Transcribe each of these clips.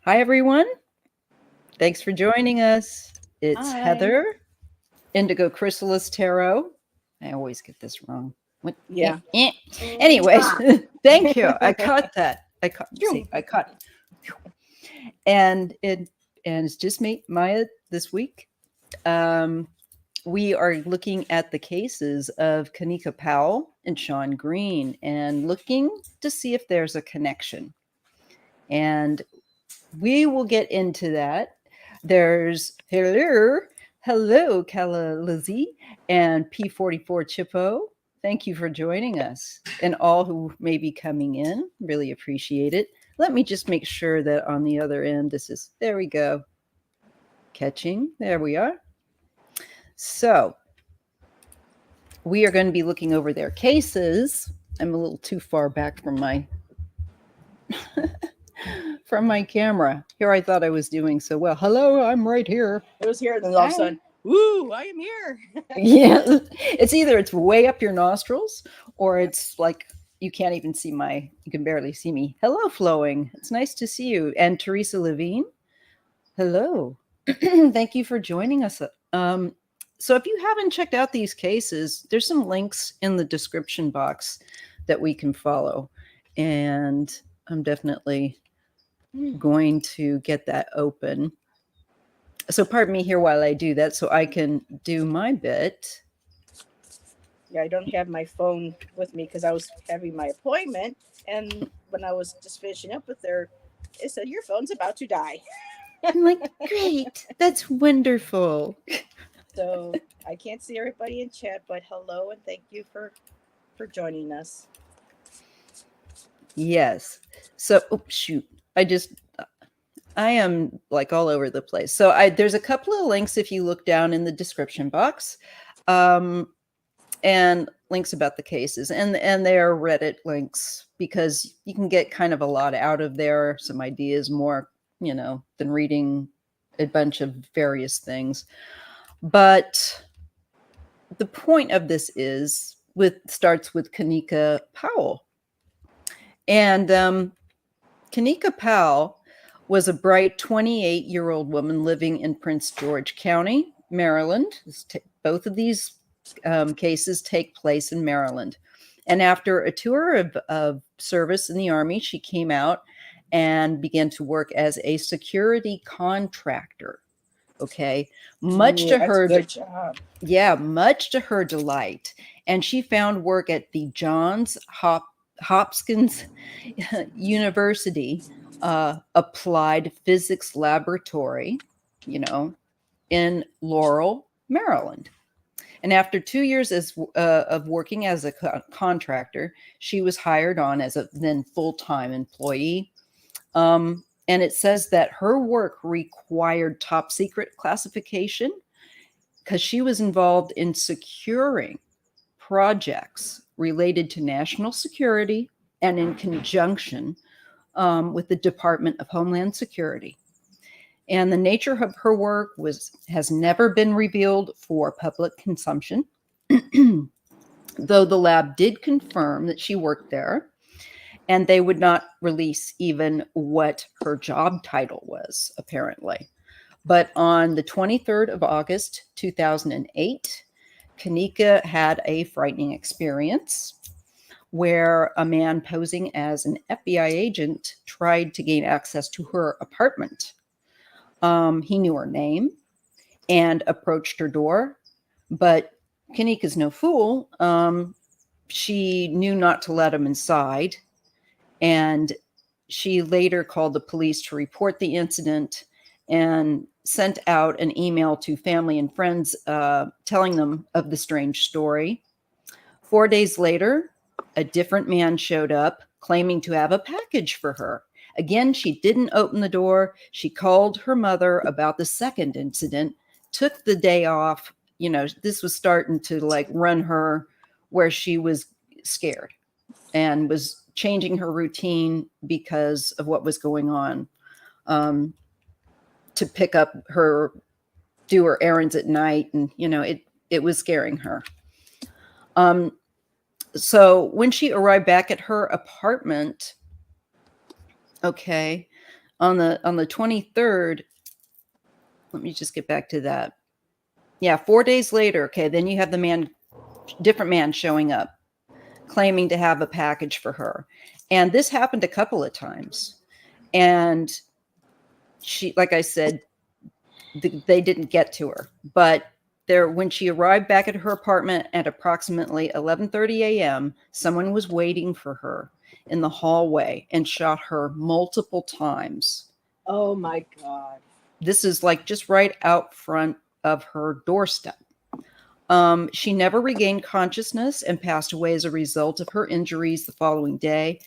Hi, everyone. Thanks for joining us. It's Hi. Heather, Indigo Chrysalis Tarot. I always get this wrong. What? Yeah. Anyways, thank you. I caught that. Phew. I caught. And it's just me, Maya, this week. Um, we are looking at the cases of Kanika Powell and Sean Green and looking to see if there's a connection. And we will get into that. There's hello, Kala Lizzie and P44 Chippo. Thank you for joining us and all who may be coming in. Really appreciate it. Let me just make sure that on the other end, there we go. Catching. There we are. So we are going to be looking over their cases. I'm a little too far back from my from my camera. Here I thought I was doing so well. Hello, I'm right here. It was here, and then all of a sudden, woo, I am here. Yeah, it's way up your nostrils, or it's like you can't even see you can barely see me. Hello, Flowing. It's nice to see you. And Teresa Levine, hello. Thank you for joining us. So if you haven't checked out these cases, there's some links in the description box that we can follow. And I'm definitely going to get that open. So pardon me here while I do that so I can do my bit. Yeah, I don't have my phone with me because I was having my appointment, and when I was just finishing up with her, it said your phone's about to die. I'm like, great, that's wonderful. So I can't see everybody in chat, but hello and thank you for joining us. Yes. So, oh, shoot. I am like all over the place. So there's a couple of links if you look down in the description box, and links about the cases, and they are Reddit links because you can get kind of a lot out of there, some ideas more, than reading a bunch of various things. But the point of this starts with Kanika Powell. And Kanika Powell was a bright 28-year-old woman living in Prince George County, Maryland. Both of these cases take place in Maryland. And after a tour of service in the Army, she came out and began to work as a security contractor. Okay, much Ooh, to that's a her, good job. yeah, much to her delight. And she found work at the Johns Hopkins University Applied Physics Laboratory, in Laurel, Maryland. And after 2 years of working as a contractor, she was hired on as a then full-time employee. And it says that her work required top secret classification because she was involved in securing projects related to national security and in conjunction with the Department of Homeland Security. And the nature of her work has never been revealed for public consumption, though the lab did confirm that she worked there, and they would not release even what her job title was, apparently. But on the 23rd of August, 2008, Kanika had a frightening experience where a man posing as an FBI agent tried to gain access to her apartment. He knew her name and approached her door, but Kanika's no fool. She knew not to let him inside, and she later called the police to report the incident and sent out an email to family and friends telling them of the strange story. 4 days later, a different man showed up claiming to have a package for her. Again, she didn't open the door. She called her mother about the second incident, took the day off. This was starting to like run her where she was scared and was changing her routine because of what was going on, to pick up do her errands at night. And, it was scaring her. So when she arrived back at her apartment, okay, On the 23rd, let me just get back to that. Yeah, 4 days later, okay, then you have different man showing up, claiming to have a package for her. And this happened a couple of times. And she, like I said, they didn't get to her. But when she arrived back at her apartment at approximately 11:30 a.m., someone was waiting for her in the hallway and shot her multiple times. Oh my God. This is like just right out front of her doorstep. She never regained consciousness and passed away as a result of her injuries the following day.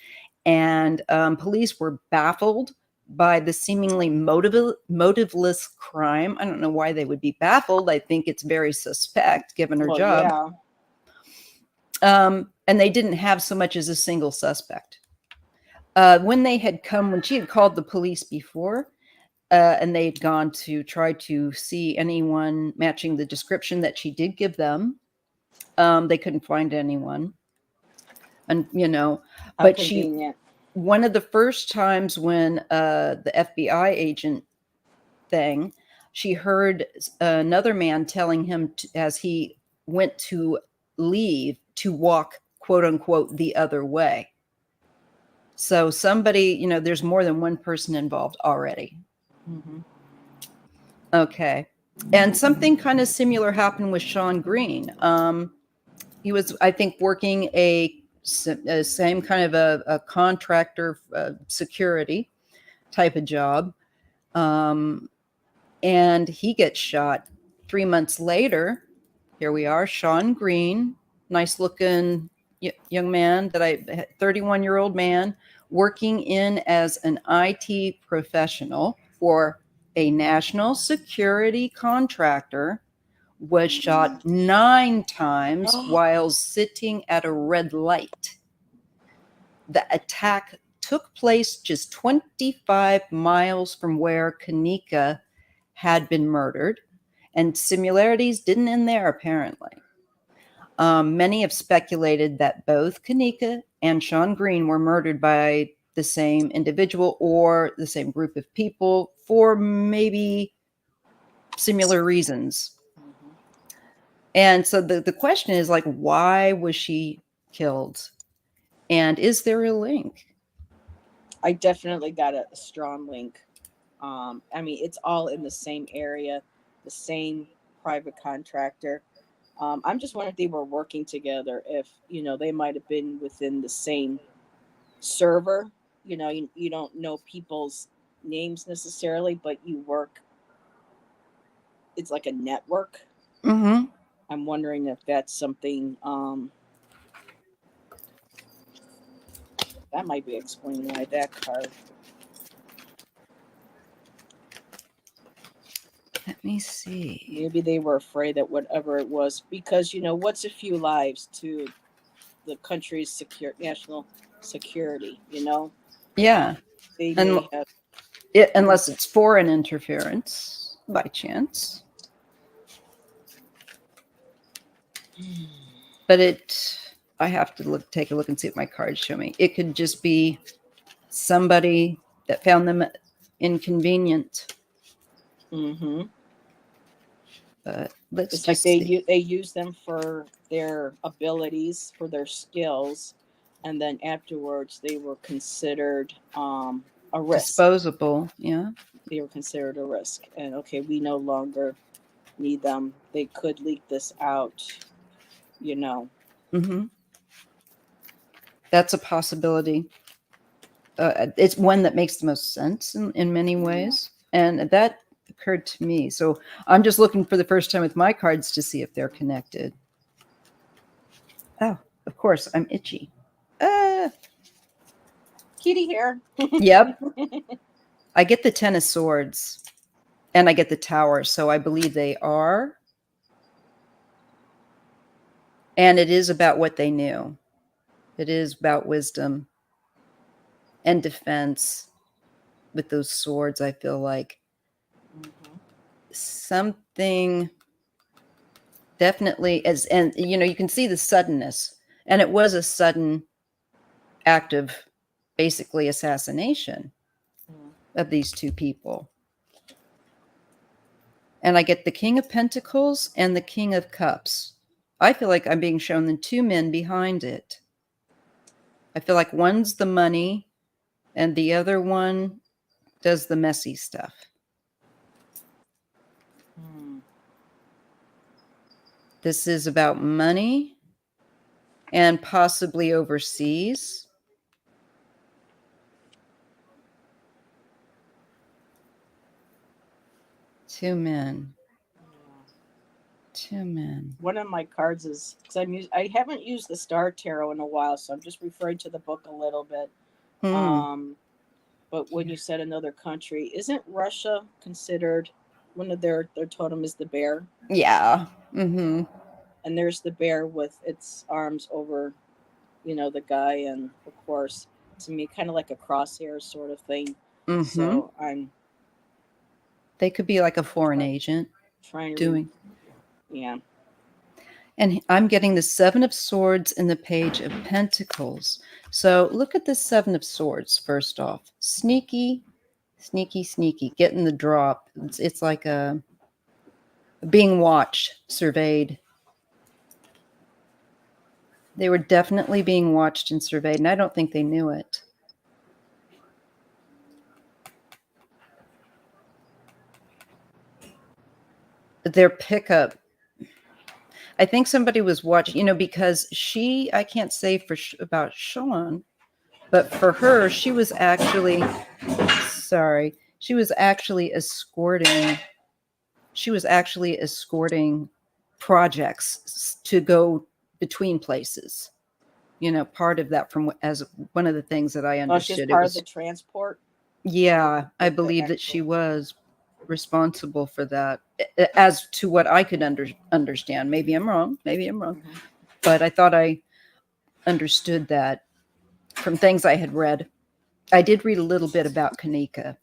And police were baffled by the seemingly motiveless crime. I don't know why they would be baffled. I think it's very suspect given her job. Yeah. And they didn't have so much as a single suspect. When she had called the police before, and they had gone to try to see anyone matching the description that she did give them. They couldn't find anyone. And, but one of the first times when the FBI agent she heard another man telling him as he went to leave to walk, quote unquote, the other way. So somebody, there's more than one person involved already. Mm-hmm. Okay. And something kind of similar happened with Sean Green. He was, I think, working a same kind of a contractor security type of job. And he gets shot 3 months later. Here we are, Sean Green, nice looking young man 31-year-old man working in as an IT professional for a national security contractor, was shot 9 times while sitting at a red light. The attack took place just 25 miles from where Kanika had been murdered, and similarities didn't end there, apparently. Many have speculated that both Kanika and Sean Green were murdered by the same individual or the same group of people for maybe similar reasons. Mm-hmm. And so the question is, like, why was she killed? And is there a link? I definitely got a strong link. I mean, it's all in the same area, the same private contractor. I'm just wondering if they were working together, if, they might have been within the same server. You don't know people's names necessarily, but you work, it's like a network. Mm-hmm. I'm wondering if that's something that might be explaining why that card. Let me see. Maybe they were afraid that whatever it was, because what's a few lives to the country's national security. Yeah. They And may have. unless it's foreign interference by chance. But I have to take a look and see what my cards show me. It could just be somebody that found them inconvenient. Mm-hmm. But let's It's just like see. they use them for their abilities, for their skills, and then afterwards they were considered a risk. Disposable, yeah. They were considered a risk, and okay, we no longer need them. They could leak this out. Mm-hmm. That's a possibility. It's one that makes the most sense in many ways. And that occurred to me. So I'm just looking for the first time with my cards to see if they're connected. Oh, of course, I'm itchy. Kitty hair. Yep. I get the 10 of swords and I get the tower. So I believe they are. And it is about what they knew. It is about wisdom and defense with those swords. I feel like something definitely and you can see the suddenness, and it was a sudden act of basically assassination. of these two people. And I get the King of Pentacles and the King of Cups. I feel like I'm being shown the two men behind it. I feel like one's the money and the other one does the messy stuff. This is about money and possibly overseas. Two men. Two men. One of my cards is because I haven't used the Star Tarot in a while, so I'm just referring to the book a little bit. But when you said another country, isn't Russia considered one of their totem is the bear? Yeah. Mm-hmm. And there's the bear with its arms over, the guy, and of course, to me, kind of like a crosshair sort of thing. Mm-hmm. So they could be like a foreign agent trying to doing. Yeah. And I'm getting the Seven of Swords and the Page of Pentacles. So look at the Seven of Swords first off. Sneaky, sneaky, sneaky. Getting the drop. It's like a being watched, surveyed. They were definitely being watched and surveyed, and I don't think they knew it. Their pickup. I think somebody was watching, because I can't say about Sean, but for her, she was actually escorting projects to go between places. Part of that as one of the things that I understood. She's part of the transport. Yeah, I believe that she was responsible for that, as to what I could understand. Maybe I'm wrong. Mm-hmm. But I thought I understood that from things I had read. I did read a little bit about Kanika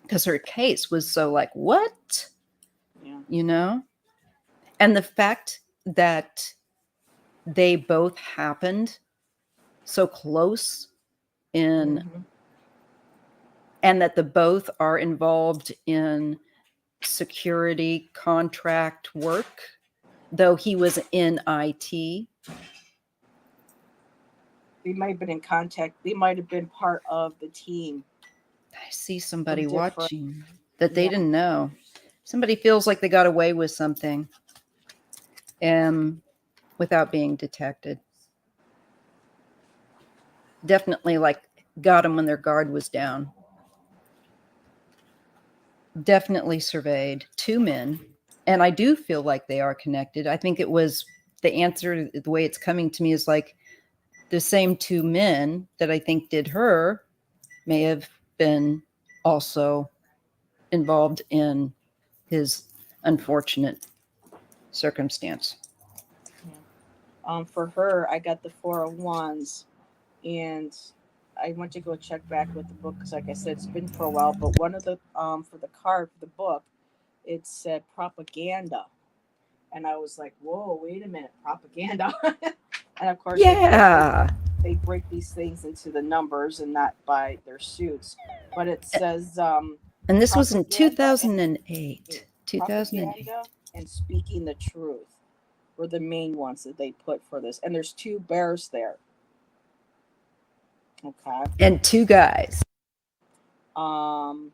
because her case was so like, what? Yeah. And the fact that they both happened so close in, Mm-hmm. and that the both are involved in security contract work, though he was in IT. They might have been in contact. They might have been part of the team. I see somebody watching that they didn't know. Somebody feels like they got away with something without being detected. Definitely like got them when their guard was down. Definitely surveyed two men. And I do feel like they are connected. I think it was the answer, the way it's coming to me is like the same two men that I think did her may have been also involved in his unfortunate circumstance. For her, I got the Four of Wands, and I went to go check back with the book because, like I said, it's been for a while. But one of the for the card for the book, it said propaganda, and I was like, "Whoa, wait a minute, propaganda!" And of course, they break these things into the numbers and not by their suits. But it says, and this was in 2008. 2008. And speaking the truth were the main ones that they put for this. And there's two bears there. Okay. And two guys. Then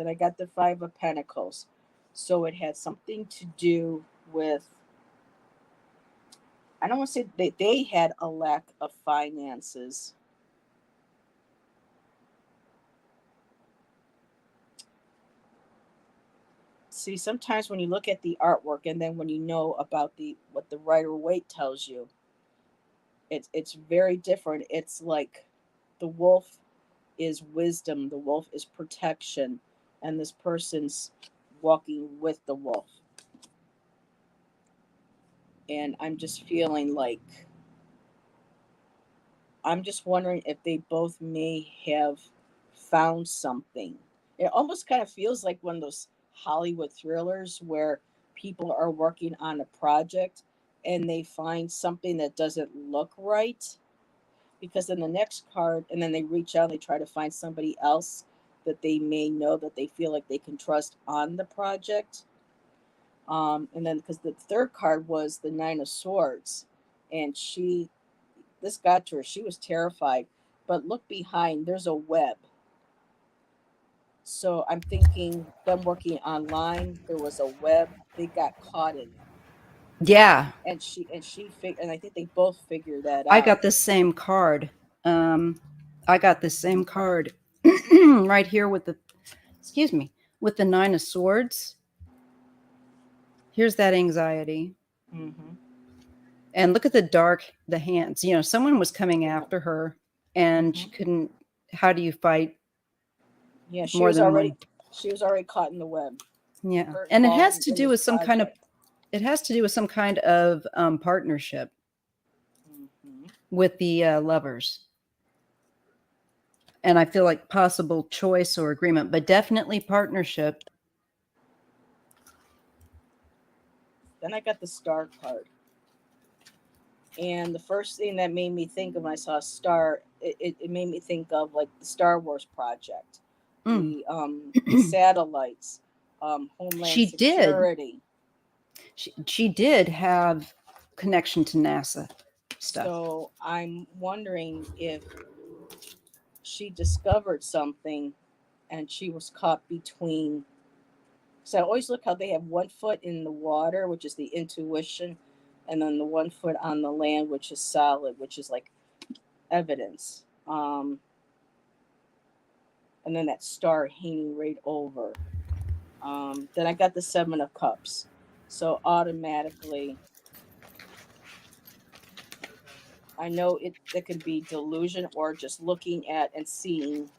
I got the Five of Pentacles. So it had something to do with, I don't want to say they had a lack of finances. See, sometimes when you look at the artwork and then when you know about what the Rider Waite tells you, it's very different. It's like the wolf is wisdom, the wolf is protection, and this person's walking with the wolf. And I'm just feeling like, I'm just wondering if they both may have found something. It almost kind of feels like one of those Hollywood thrillers where people are working on a project and they find something that doesn't look right. Because in the next card, and then they reach out and they try to find somebody else that they may know, that they feel like they can trust on the project. And then because the third card was the Nine of Swords, and this got to her. She was terrified. But look behind, there's a web. So I'm thinking them working online, there was a web, they got caught in it. Yeah, And I think they both figured that I out. got the same card. I got the same card right here with the, excuse me, with the Nine of Swords. Here's that anxiety. Mm-hmm. And look at the hands. Someone was coming after her and she Mm-hmm. couldn't, how do you fight Yeah, more than one? she was already caught in the web. Yeah. Her And it has involvement to in do this with some kind of, project. it has to do with some kind of partnership Mm-hmm. with the lovers. And I feel like possible choice or agreement, but definitely partnership. Then I got the star card. And the first thing that made me think of when I saw Star, it made me think of like the Star Wars project, Mm. the satellites, Homeland She did. Security. She did have connection to NASA stuff. So I'm wondering if she discovered something and she was caught between. So I always look how they have one foot in the water, which is the intuition, and then the one foot on the land, which is solid, which is like evidence. And then that star hanging right over. Then I got the Seven of Cups. So automatically, I know it could be delusion or just looking at and seeing.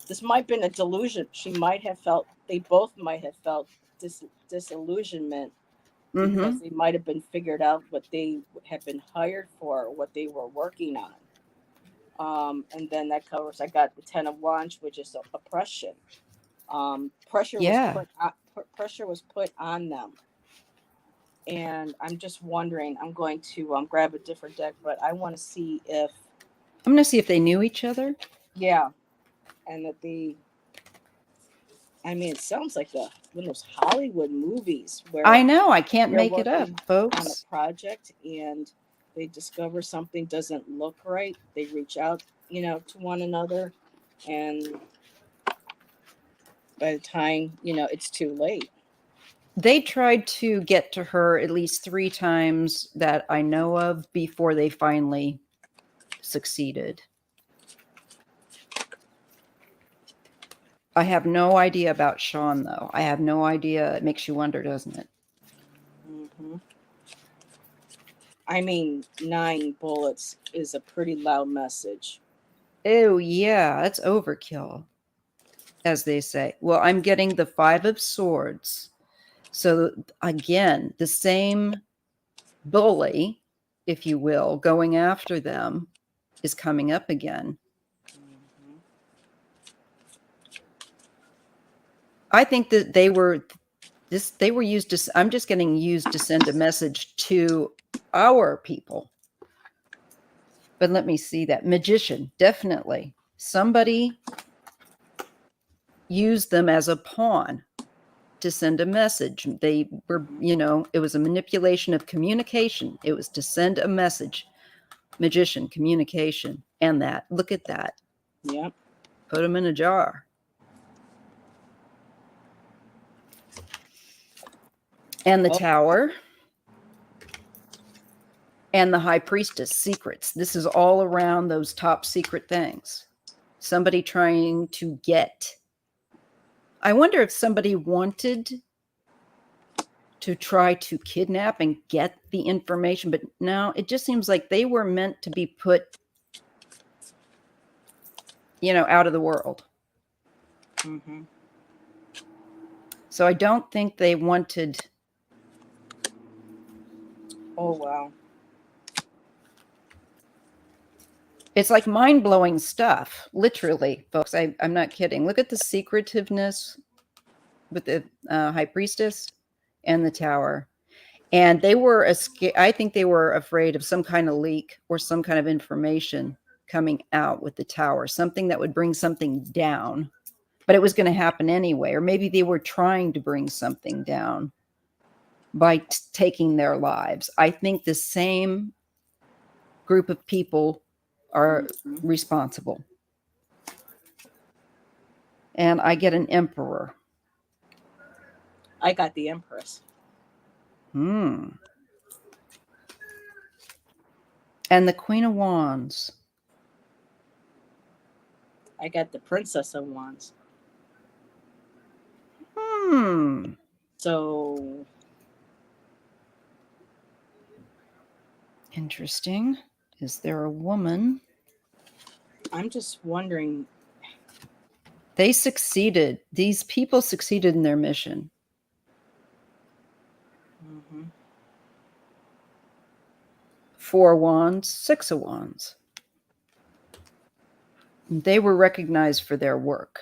This might have been a delusion. They both might have felt disillusionment because Mm-hmm. they might have been figured out what they had been hired for, what they were working on. And then that covers, I got the Ten of Wands, which is oppression. Pressure was Yeah. pressure was put on them, and I'm just wondering. I'm going to grab a different deck, but I want to see if, I'm going to see if they knew each other. yeah, and that I mean, it sounds like one of those Hollywood movies where I know. I can't they're make it up, working on a folks. project and they discover something doesn't look right. They reach out, to one another, and by the time it's too late. They tried to get to her at least 3 times that I know of before they finally succeeded. I have no idea about Sean, though. I have no idea. It makes you wonder, doesn't it? Mm-hmm. I mean, 9 bullets is a pretty loud message. Oh, yeah, that's overkill, as they say. Well, I'm getting the 5 of Swords. So, again, the same bully, if you will, going after them is coming up again. Mm-hmm. I think that they were used to, I'm just getting used to send a message to our people. But let me see that. Magician, definitely. Somebody used them as a pawn to send a message. They were, it was a manipulation of communication. It was to send a message. Magician, communication, and that. Look at that. Yep. Put them in a jar. And the Tower. And the High Priestess, secrets. This is all around those top secret things. Somebody trying to get. I wonder if somebody wanted to try to kidnap and get the information, but no, it just seems like they were meant to be put, out of the world. Mm-hmm. So I don't think they wanted. Oh, wow. It's like mind-blowing stuff, literally, folks. I'm not kidding. Look at the secretiveness with the High Priestess and the Tower. And they were, I think they were afraid of some kind of leak or some kind of information coming out with the tower, something that would bring something down, but it was going to happen anyway. Or maybe they were trying to bring something down by taking their lives. I think the same group of people are responsible. And I get an emperor. I got the Empress. And the Queen of Wands. I got the Princess of Wands. So interesting. Is there a woman? I'm just wondering. They succeeded. These people succeeded in their mission. 4 wands, 6 of wands. They were recognized for their work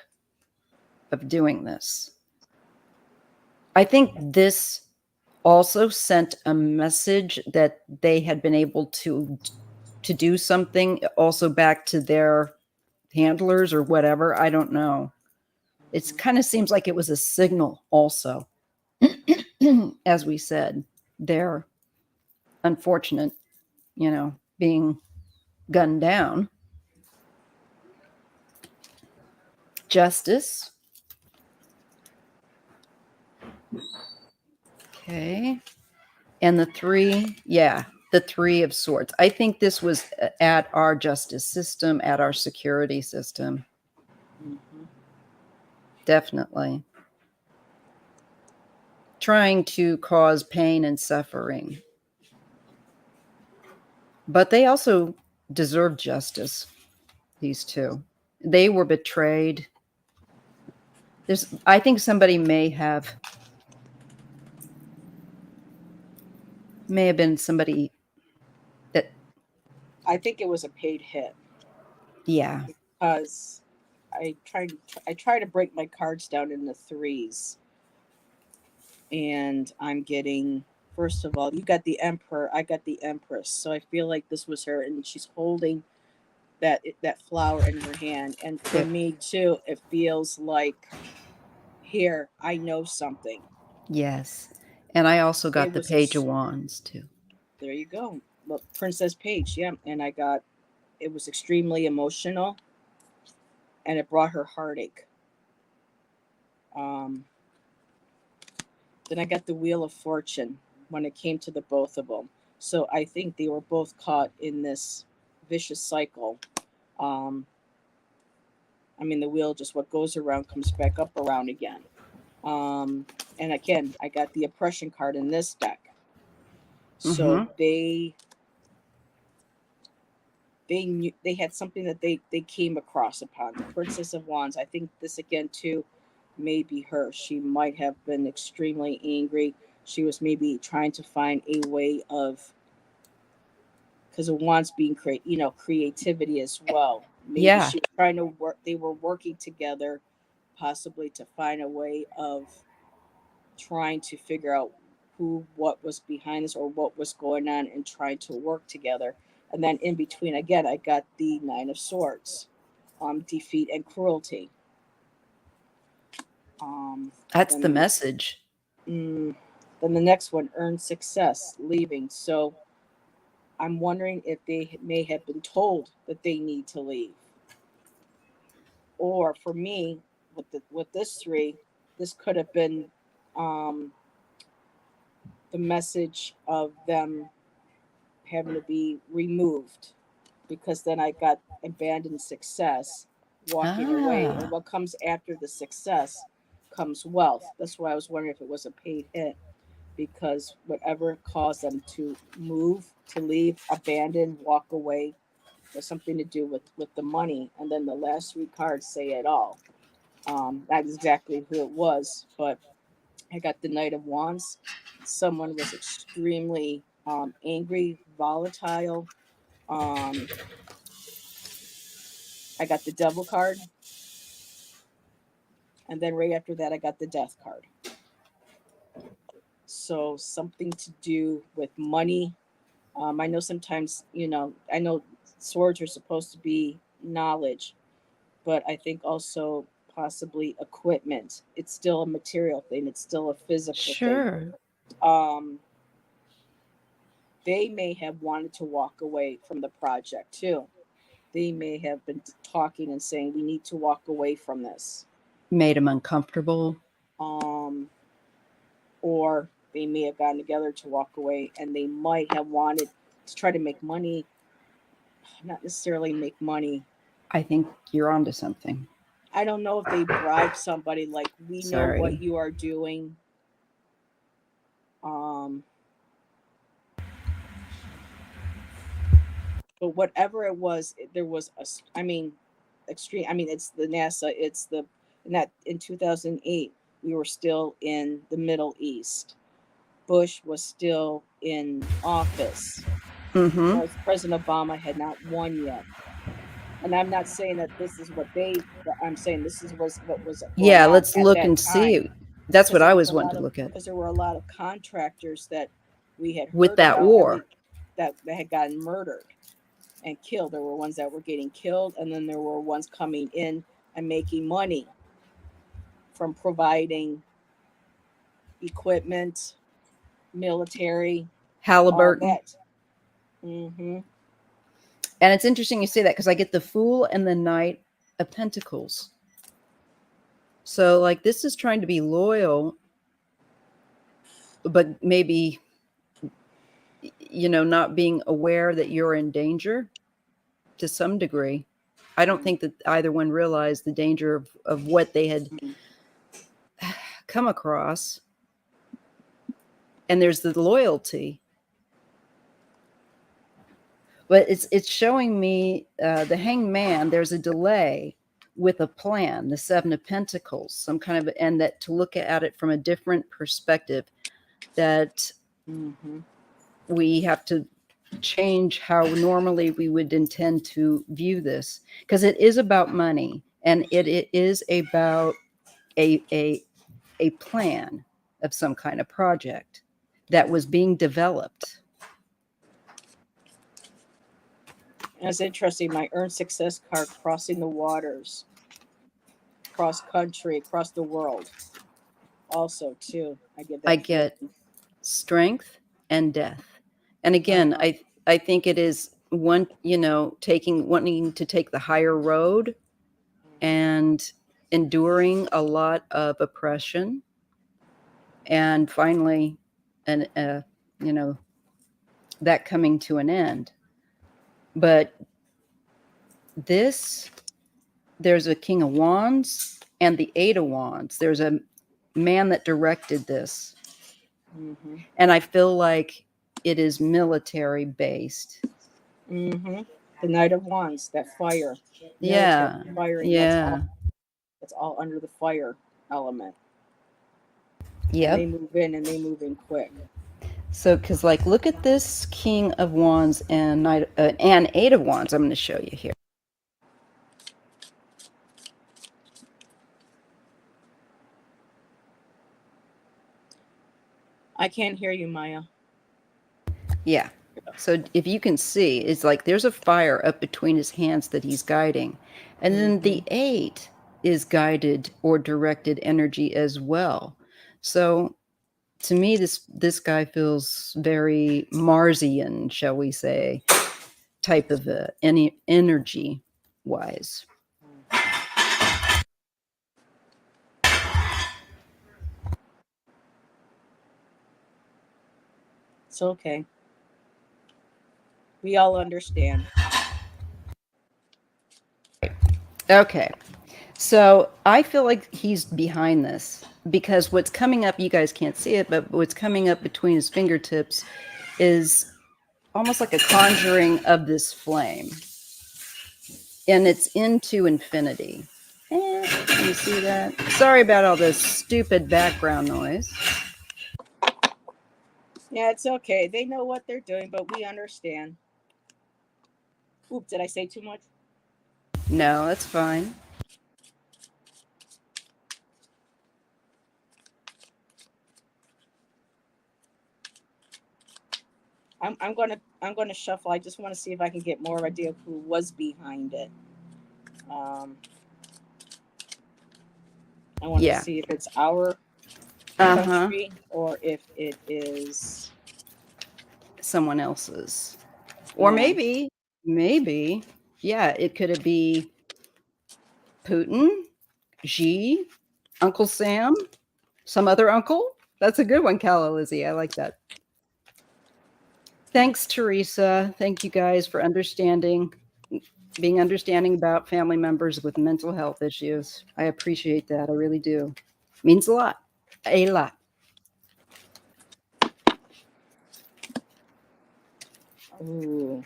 of doing this. I think this also sent a message that they had been able to do something also back to their handlers or whatever. I don't know. It kind of seems like it was a signal also. As we said, they're unfortunate, being gunned down. Justice. Okay. And the 3, the 3 of swords. I think this was at our justice system, at our security system. Definitely. Trying to cause pain and suffering. But they also deserve justice, these 2. They were betrayed. I think somebody may have been somebody that. I think it was a paid hit. Yeah. Because I try to break my cards down into 3s. And I'm getting, first of all, you got the Emperor, I got the Empress. So I feel like this was her, and she's holding that flower in her hand. And for me too, it feels like, here, I know something. Yes. And I also got the Page of Wands too. There you go. Look, Princess Page, yeah. And it was extremely emotional, and it brought her heartache. Then I got the Wheel of Fortune when it came to the both of them. So I think they were both caught in this vicious cycle. The wheel, just what goes around comes back up around again. And again, I got the Oppression card in this deck. So they knew, they had something that they came across upon. The Princess of Wands. I think this again too may be her. She might have been extremely angry. She was maybe trying to find a way of, because of Wands being creativity as well. Maybe she was trying to work. They were working together, possibly to find a way of trying to figure out what was behind this or what was going on, and trying to work together. And then in between, again, I got the Nine of Swords, defeat and cruelty. That's the message. Then the next one, earn success, leaving. So I'm wondering if they may have been told that they need to leave. Or for me, with this 3, this could have been the message of them having to be removed, because then I got abandoned success, walking away, and what comes after the success comes wealth. That's why I was wondering if it was a paid hit, because whatever caused them to move, to leave, abandon, walk away, was something to do with the money. And then the last 3 cards say it all. Not exactly who it was, but I got the Knight of Wands. Someone was extremely angry, volatile. I got the Devil card. And then right after that, I got the Death card. So something to do with money. I know sometimes, swords are supposed to be knowledge, but I think also possibly equipment. It's still a material thing. It's still a physical thing. Sure. Um, they may have wanted to walk away from the project too. They may have been talking and saying, we need to walk away from this. Made him uncomfortable. Um, or they may have gotten together to walk away, and they might have wanted to try to make money, not necessarily make money. I think you're onto something. I don't know if they bribed somebody like, we know what Sorry. you are doing. Um, but whatever it was, there was I mean, extreme. I mean, it's the NASA. It's the in 2008 we were still in the Middle East. Bush was still in office. Mm-hmm. President Obama had not won yet. And I'm not saying that this is what I'm saying this is what was going Yeah, on let's at look that and time, see. That's because what there I was was a wanting lot to of look at because there were a lot of contractors that we had with heard that about, and war. that had gotten murdered and killed. There were ones that were getting killed, and then there were ones coming in and making money from providing equipment, military, all Halliburton. that. Mm-hmm. And it's interesting you say that because I get the Fool and the Knight of Pentacles. So, like, this is trying to be loyal, but maybe, not being aware that you're in danger to some degree. I don't think that either one realized the danger of what they had come across. And there's the loyalty. But it's showing me the Hanged Man. There's a delay with a plan, the Seven of Pentacles, some kind of, and that to look at it from a different perspective, that Mm-hmm. we have to change how normally we would intend to view this, because it is about money, and it is about a plan of some kind of project that was being developed. And it's interesting. My earned success card, crossing the waters, cross country, across the world. Also, too, I get I that get feeling. strength and death. And again, Uh-huh. I think it is one, wanting to take the higher road and enduring a lot of oppression, and finally, and you know, that coming to an end. But this, there's a King of Wands and the Eight of Wands. There's a man that directed this, Mm-hmm. and I feel like it is military based. Mm-hmm. The Knight of Wands, that fire, military Yeah, firing. yeah, That's all under the fire element, and they yep. move in and they move in quick. So, because like, look at this King of Wands and and Eight of Wands. I'm going to show you here. I can't hear you, Maya. Yeah. So if you can see, it's like there's a fire up between his hands that he's guiding. And then Mm-hmm. the eight is guided or directed energy as well. So to me, this guy feels very Marsian, shall we say, type of any energy wise. It's okay. We all understand. Okay. So I feel like he's behind this, because what's coming up, you guys can't see it, but what's coming up between his fingertips is almost like a conjuring of this flame. And it's into infinity. Can you see that? Sorry about all this stupid background noise. Yeah, it's okay. They know what they're doing, but we understand. Oop, did I say too much? No, that's fine. I'm gonna shuffle. I just want to see if I can get more idea of who was behind it. Um, I want to Yeah. see if it's our Uh-huh. country or if it is. Someone else's. Or Yeah, maybe, yeah, it could be Putin, Xi, Uncle Sam, some other uncle. That's a good one, Calla Lizzie. I like that. Thanks, Teresa. Thank you guys for being understanding about family members with mental health issues. I appreciate that. I really do. Means a lot. A lot. ooh,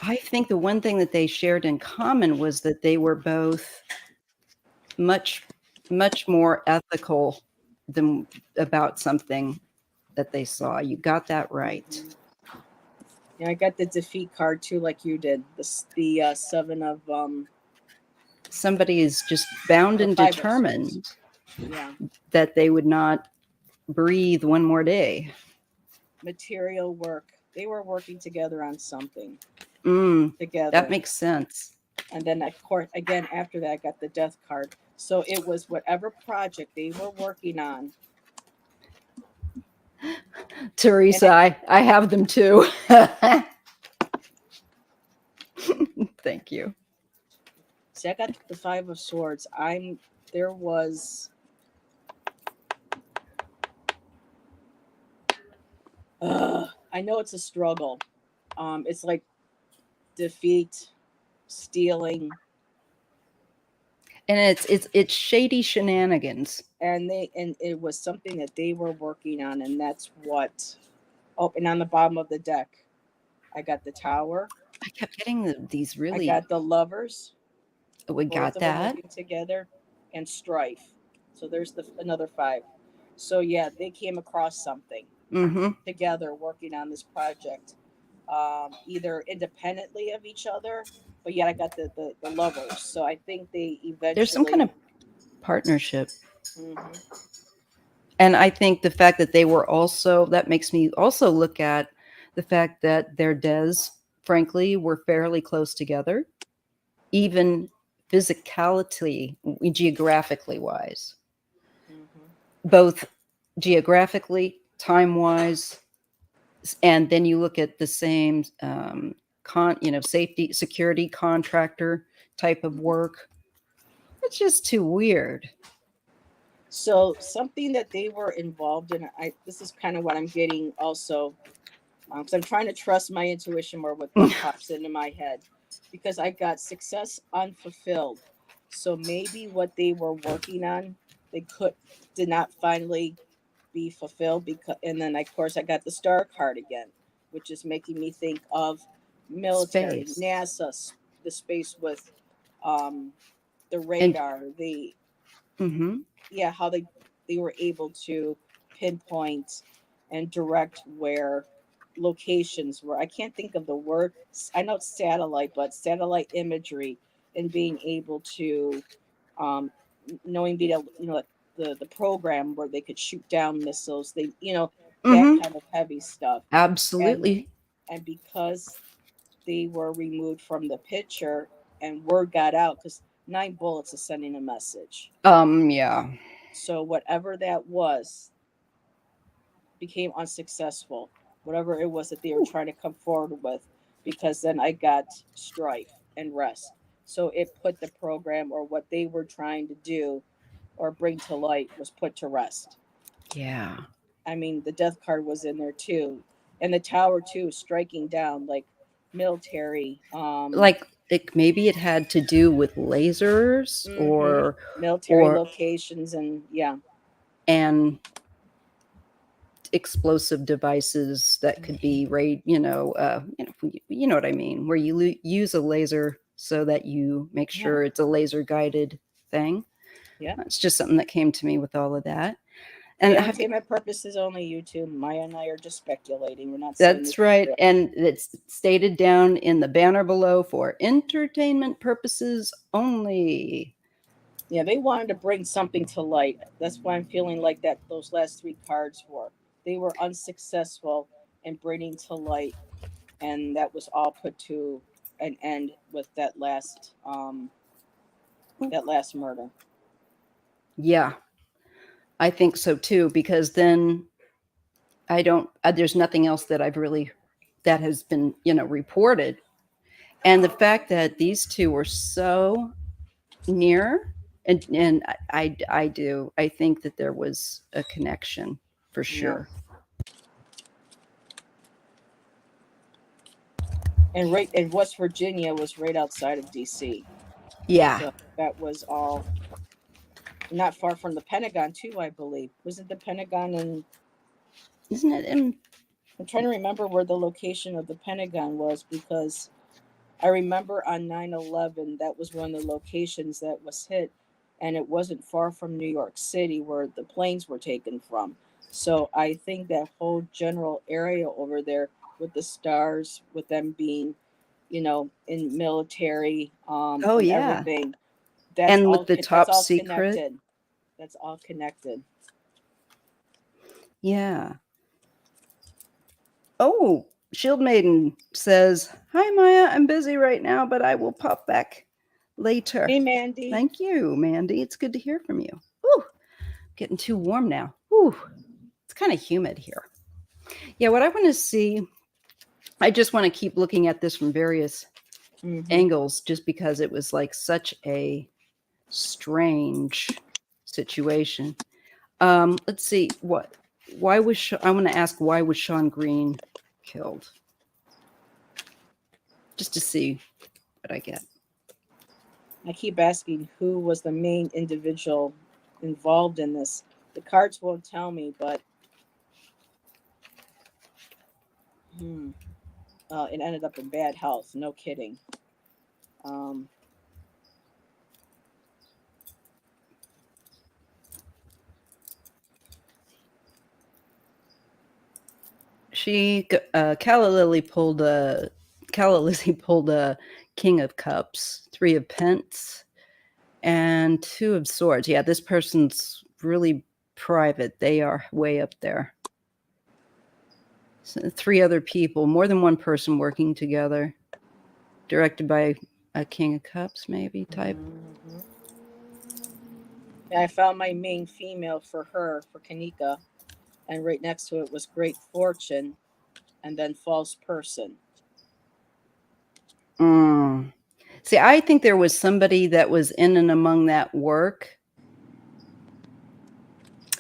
I think the one thing that they shared in common was that they were both much, much more ethical than about something that they saw. You got that right. yeah. I got the defeat card too, like you did. The seven of Somebody is just bound or and five of swords. determined Yeah, that they would not breathe one more day. material work. They were working together on something That together. makes sense. And then, of course, again, after that, I got the death card. So it was whatever project they were working on. And Teresa, I have them too. Thank you. see, I got the five of swords. There was, I know it's a struggle. It's like defeat, stealing, And it's shady shenanigans. and it was something that they were working on, and that's what. Oh, and on the bottom of the deck, I got the tower. I kept getting these I really. got the lovers. We Both got of them that. working together, and strife. So there's another five. So yeah, they came across something Mm-hmm. together working on this project, either independently of each other, but yet I got the lovers. So I think they There's some kind eventually. of partnership. Hmm. And I think the fact that they were also, that makes me also look at the fact that their des, frankly, were fairly close together, even physicality, geographically wise, Hmm. both geographically, time wise. And then you look at the same, safety, security contractor type of work. It's just too weird. So something that they were involved in. This is kind of what I'm getting also, because I'm trying to trust my intuition more with what pops into my head, because I got success unfulfilled. So maybe what they were working on, they could did not finally be fulfilled, because and then of course I got the star card again, which is making me think of military, Space. NASA, the space with um the And radar, the mm-hmm. yeah, how they were able to pinpoint and direct where locations were. I can't think of the word. I know it's satellite, but satellite imagery, and being able to, um, knowing being able, the program where they could shoot down missiles. That Mm-hmm. kind of heavy stuff, and Absolutely. because they were removed from the picture and word got out, because 9 bullets is sending a message. Yeah. So whatever that was became unsuccessful. Whatever it was that they were Ooh, trying to come forward with, because then I got strife and rest. So it put the program, or what they were trying to do or bring to light, was put to rest. yeah. I mean, the death card was in there too, and the tower too, striking down like military, Like maybe it had to do with lasers hmm military or locations, and yeah, and explosive devices that could be you know what I mean, where you use a laser so that you make yeah, sure it's a laser guided thing. yeah. That's just something that came to me with all of that. Hey, And have you, entertainment purposes only, YouTube. Maya and I are just speculating. We're not saying this that's is right. real. And it's stated down in the banner below for entertainment purposes only. Yeah, they wanted to bring something to light. That's why I'm feeling like that those last three cards were. They were unsuccessful in bringing to light, and that was all put to an end with that last murder. Yeah, I think so too, because then I don't, there's nothing else that I've really, that has been, reported. And the fact that these two were so near, and I do, I think that there was a connection for Yeah. sure. And right and West Virginia was right outside of DC. Yeah. So that was all not far from the Pentagon too, I believe. Wasn't the Pentagon in Isn't it in, I'm trying to remember where the location of the Pentagon was because I remember on 9/11 that was one of the locations that was hit, and it wasn't far from New York City where the planes were taken from. So I think that whole general area over there with the stars, with them being, in military, oh, and yeah. everything, And with the that's top all secret. connected. That's all connected. Yeah. Oh, Shield Maiden says, "Hi, Maya. I'm busy right now, but I will pop back later." Hey, Mandy. Thank you, Mandy. It's good to hear from you. Whew, getting too warm now. Whew, it's kind of humid here. Yeah, what I want to see, I just want to keep looking at this from various Mm-hmm. angles just because it was like such a strange situation. Let's see why was I want to ask, why was Sean Green killed? Just to see what I get. I keep asking who was the main individual involved in this. The cards won't tell me, but hmm, it ended up in bad health. No kidding. Um, She Calla Lily pulled a Calla Lizzie pulled a King of Cups, Three of Pence, and Two of Swords. Yeah, this person's really private. They are way up there. So three other people, more than one person working together, directed by a King of Cups, maybe type. mhm. I found my main female for her, for Kanika, and right next to it was Great Fortune, and then False Person. Mm. See, I think there was somebody that was in and among that work,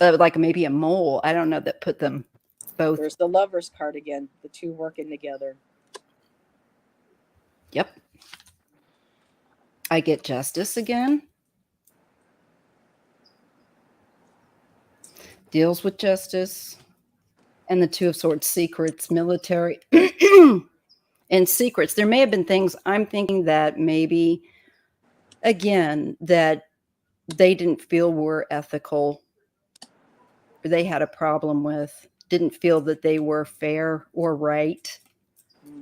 like maybe a mole. I don't know, that put them both. There's the Lovers card again, the two working together. Yep. I get Justice again. Deals with justice. And the Two of Swords, secrets, military. And secrets. There may have been things I'm thinking that maybe, again, that they didn't feel were ethical, or they had a problem with, didn't feel that they were fair or right, Hmm.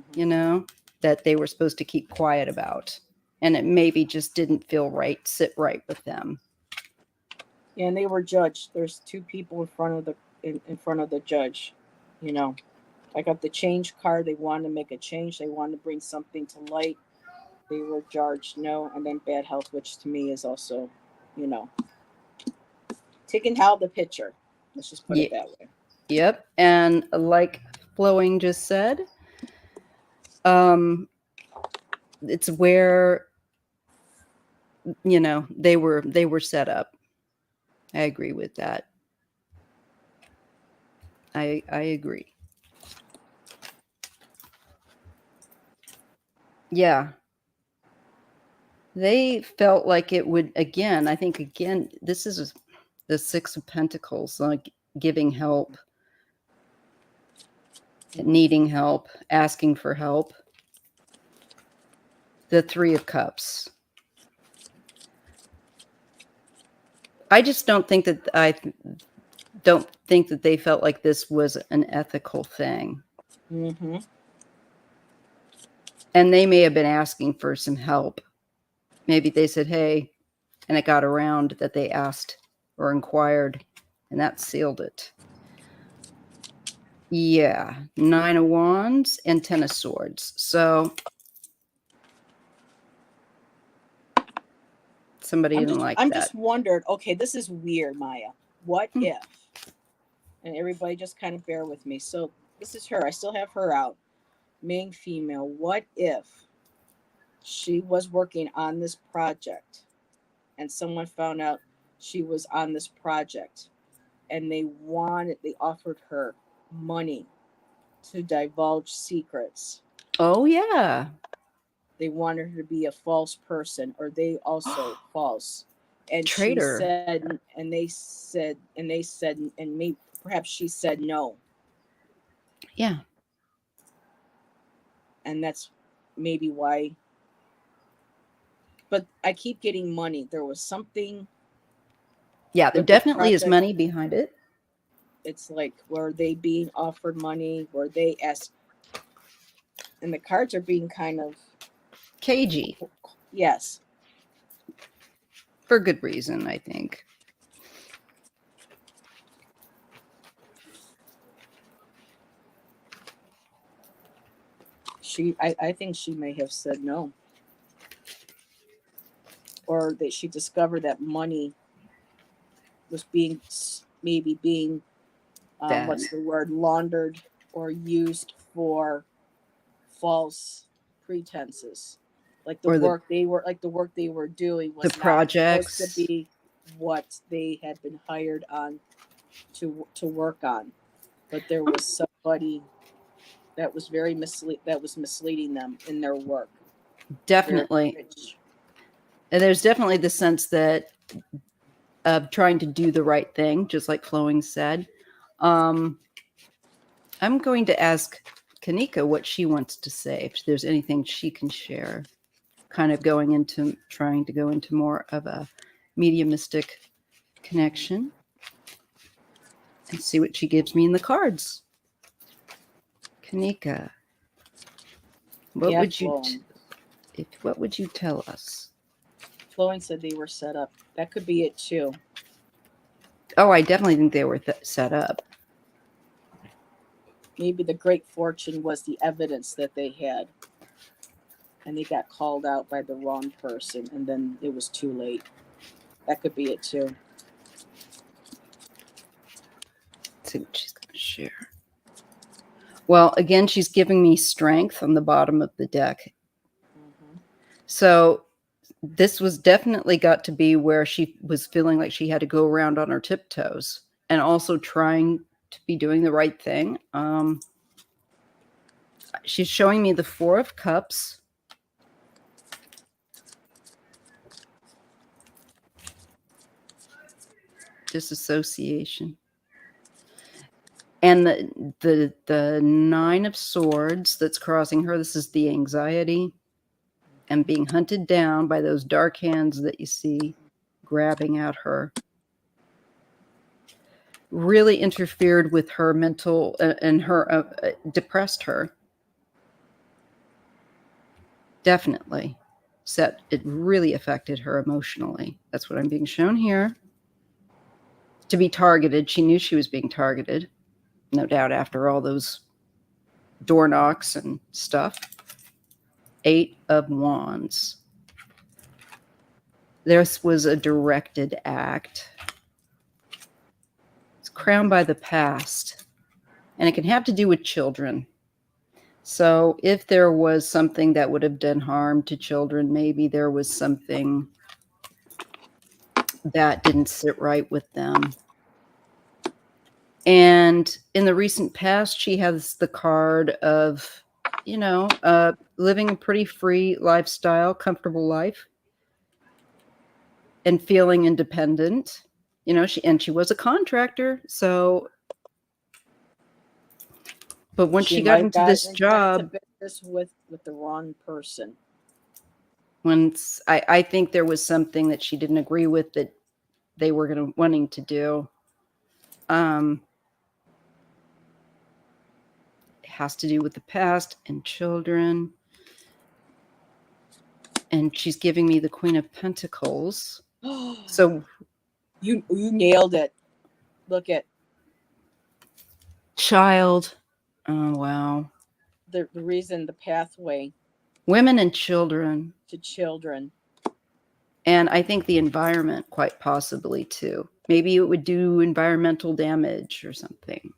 that they were supposed to keep quiet about. And it maybe just didn't feel right, sit right with them. Yeah, and they were judged. There's two people in front of the judge. You know, I got the change card. They wanted to make a change. They wanted to bring something to light. They were charged no, and then bad health, which to me is also, you know, taking out the picture. Let's just put Yeah, it that way. yep. And like Flowing just said, um, it's where they were set up. I agree with that. I agree. Yeah, they felt like it would, again, I think, again, this is the Six of Pentacles, like giving help, Mm-hmm. needing help, asking for help. The Three of Cups. I just don't think that they felt like this was an ethical thing. Mm-hmm. And they may have been asking for some help. Maybe they said, "Hey, and it got around that they asked or inquired, and that sealed it. Yeah, 9 of Wands and 10 of Swords. So somebody didn't like I'm that. just wondered, okay, this is weird, Maya. What Hmm. if, and everybody just kind of bear with me. So this is her. I still have her out. Main female. What if she was working on this project and someone found out she was on this project and they offered her money to divulge secrets. Oh, yeah. They wanted her to be a false person, or they also false. And she Traitor. said, and maybe perhaps she said no. Yeah. And that's maybe why. But I keep getting money. There was something Yeah, there with the definitely is project. money behind it. It's like, were they being offered money? Were they asked? And the cards are being kind of, Cagey. yes. For good reason, I think. I think she may have said no, or that she discovered that money was maybe being Bad. what's the word, laundered or used for false pretenses, Or the work they were doing the was not supposed to projects. be what they had been hired on to work on, but there was somebody that was misleading them in their work. Definitely. And there's definitely the sense that of trying to do the right thing, just like Flowing said. I'm going to ask Kanika what she wants to say, if there's anything she can share, kind of trying to go into more of a mediumistic connection and see what she gives me in the cards. Kanika, what would you tell us? Flowing said they were set up. That could be it too. Oh, I definitely think they were set up. Maybe the great fortune was the evidence that they had, and they got called out by the wrong person, and then it was too late. That could be it too. Let's see what she's going to share. Well, again, she's giving me strength on the bottom of the deck. Mm-hmm. So this was definitely got to be where she was feeling like she had to go around on her tiptoes and also trying to be doing the right thing. She's showing me the 4 of Cups. Disassociation. And the 9 of Swords that's crossing her. This is the anxiety and being hunted down by those dark hands that you see grabbing at her. Really interfered with her mental and her depressed her. Definitely. It really affected her emotionally. That's what I'm being shown here. To be targeted. She knew she was being targeted. No doubt after all those door knocks and stuff. 8 of Wands. This was a directed act. It's crowned by the past. And it can have to do with children. So if there was something that would have done harm to children, maybe there was something that didn't sit right with them. And in the recent past, she has the card of, living a pretty free lifestyle, comfortable life, and feeling independent. She was a contractor, so. But once she got into this job, into business with the wrong person. Once I think there was something that she didn't agree with that they were wanting to do. It has to do with the past and children. And she's giving me the Queen of Pentacles. So you nailed it. Look at child. Oh, wow. the reason, the pathway Women and children. to children. And I think the environment, quite possibly, too. Maybe it would do environmental damage or something.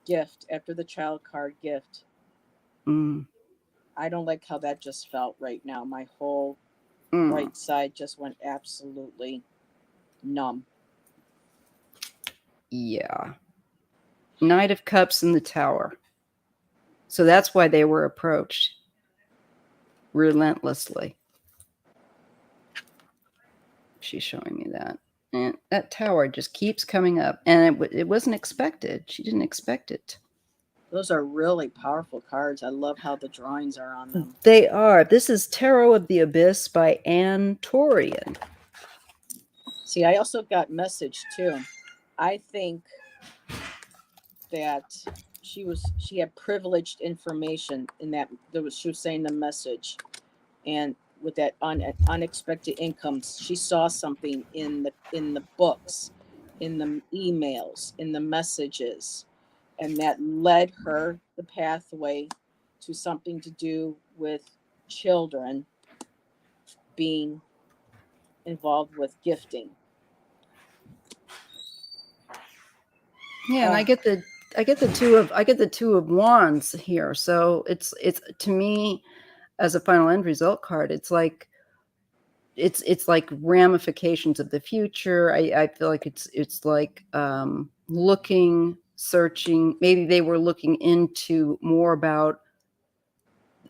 Gift after the child card gift. Mm. I don't like how that just felt right now. My whole Mm. right side just went absolutely numb. Yeah. Knight of Cups in the Tower. So that's why they were approached relentlessly. She's showing me that. And that tower just keeps coming up. And it wasn't expected. She didn't expect it. Those are really powerful cards. I love how the drawings are on them. They are. This is Tarot of the Abyss by Anne Torian. See, I also got message too. I think that she had privileged information in that she was saying the message, and with that unexpected income, she saw something in the books, in the emails, in the messages, and that led her the pathway to something to do with children being involved with gifting. Yeah, and I get the two of wands here. So it's to me, as a final end result card, it's like ramifications of the future. I feel like it's like looking, searching. Maybe they were looking into more about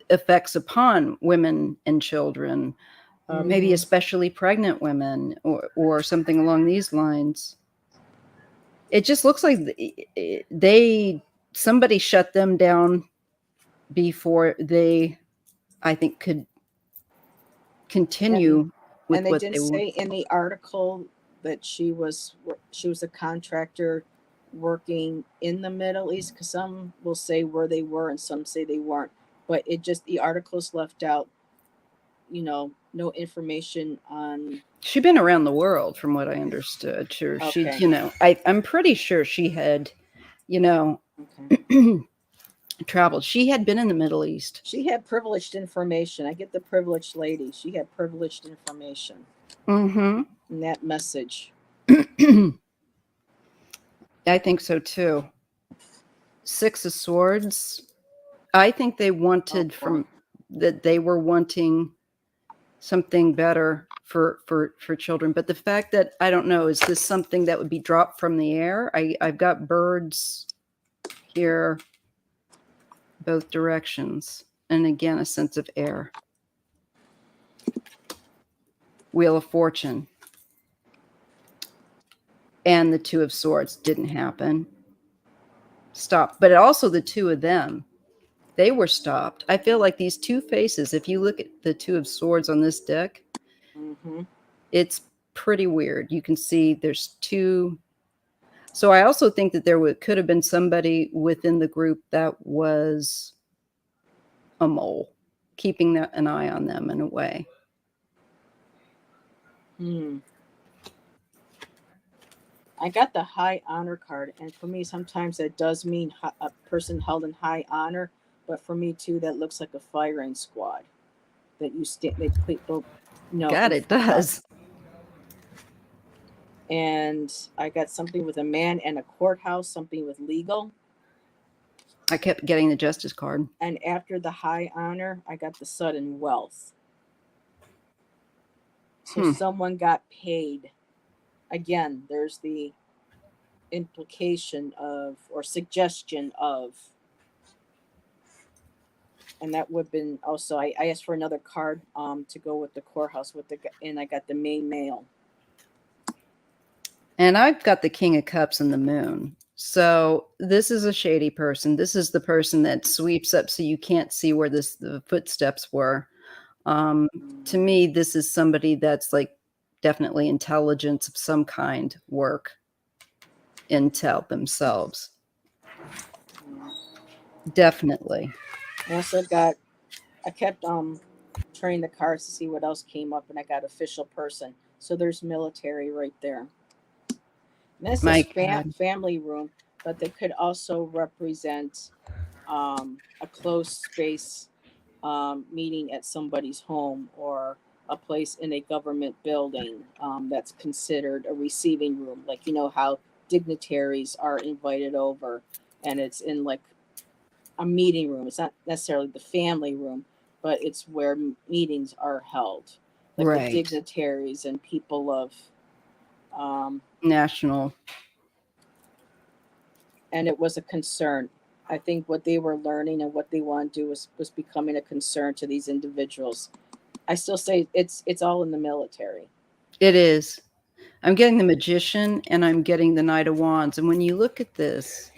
effects upon women and children, maybe especially pregnant women, or something along these lines. It just looks like somebody shut them down before they, I think, could continue with and they what didn't they were. say in the article that she was a contractor working in the Middle East, because some will say where they were and some say they weren't, but the articles left out, no information on. She'd been around the world, from what I understood. Sure, Okay. I'm pretty sure she had, Okay. traveled. She had been in the Middle East. She had privileged information. I get the privileged lady. She had privileged information. Mm-hmm. In that message. I think so too. Six of Swords. I think they wanted they were wanting something better for children. But the fact that, I don't know, is this something that would be dropped from the air? I've got birds here, both directions, and again a sense of air. Wheel of Fortune. And the Two of Swords didn't happen. Stopped. But also the two of them, they were stopped. I feel like these two faces, if you look at the Two of Swords on this deck, it's pretty weird. You can see there's two. So I also think that could have been somebody within the group that was a mole, keeping an eye on them in a way. I got the high honor card, and for me, sometimes that does mean a person held in high honor, but for me too, that looks like a firing squad that they people know. God, it does. And I got something with a man and a courthouse, something with legal. I kept getting the Justice card. And after the high honor, I got the sudden wealth. So someone got paid. Again, there's the implication of, or suggestion of, and that would have been also, I asked for another card to go with the courthouse and I got the main male. And I've got the King of Cups and the Moon. So this is a shady person. This is the person that sweeps up so you can't see where the footsteps were. To me, this is somebody that's like definitely intelligence of some kind, work, intel themselves. Definitely. I kept Turning the cards to see what else came up, and I got official person. So there's military right there. And this My is God. family room, but they could also represent a closed space meeting at somebody's home, or a place in a government building that's considered a receiving room. Like, you know how dignitaries are invited over, and it's in like a meeting room. It's not necessarily the family room, but it's where meetings are held. Like the Right. dignitaries and people of, um, National. and it was a concern. I think what they were learning and what they want to do was becoming a concern to these individuals. I still say it's all in the military. It is. I'm getting the Magician and I'm getting the Knight of Wands. And when you look at this,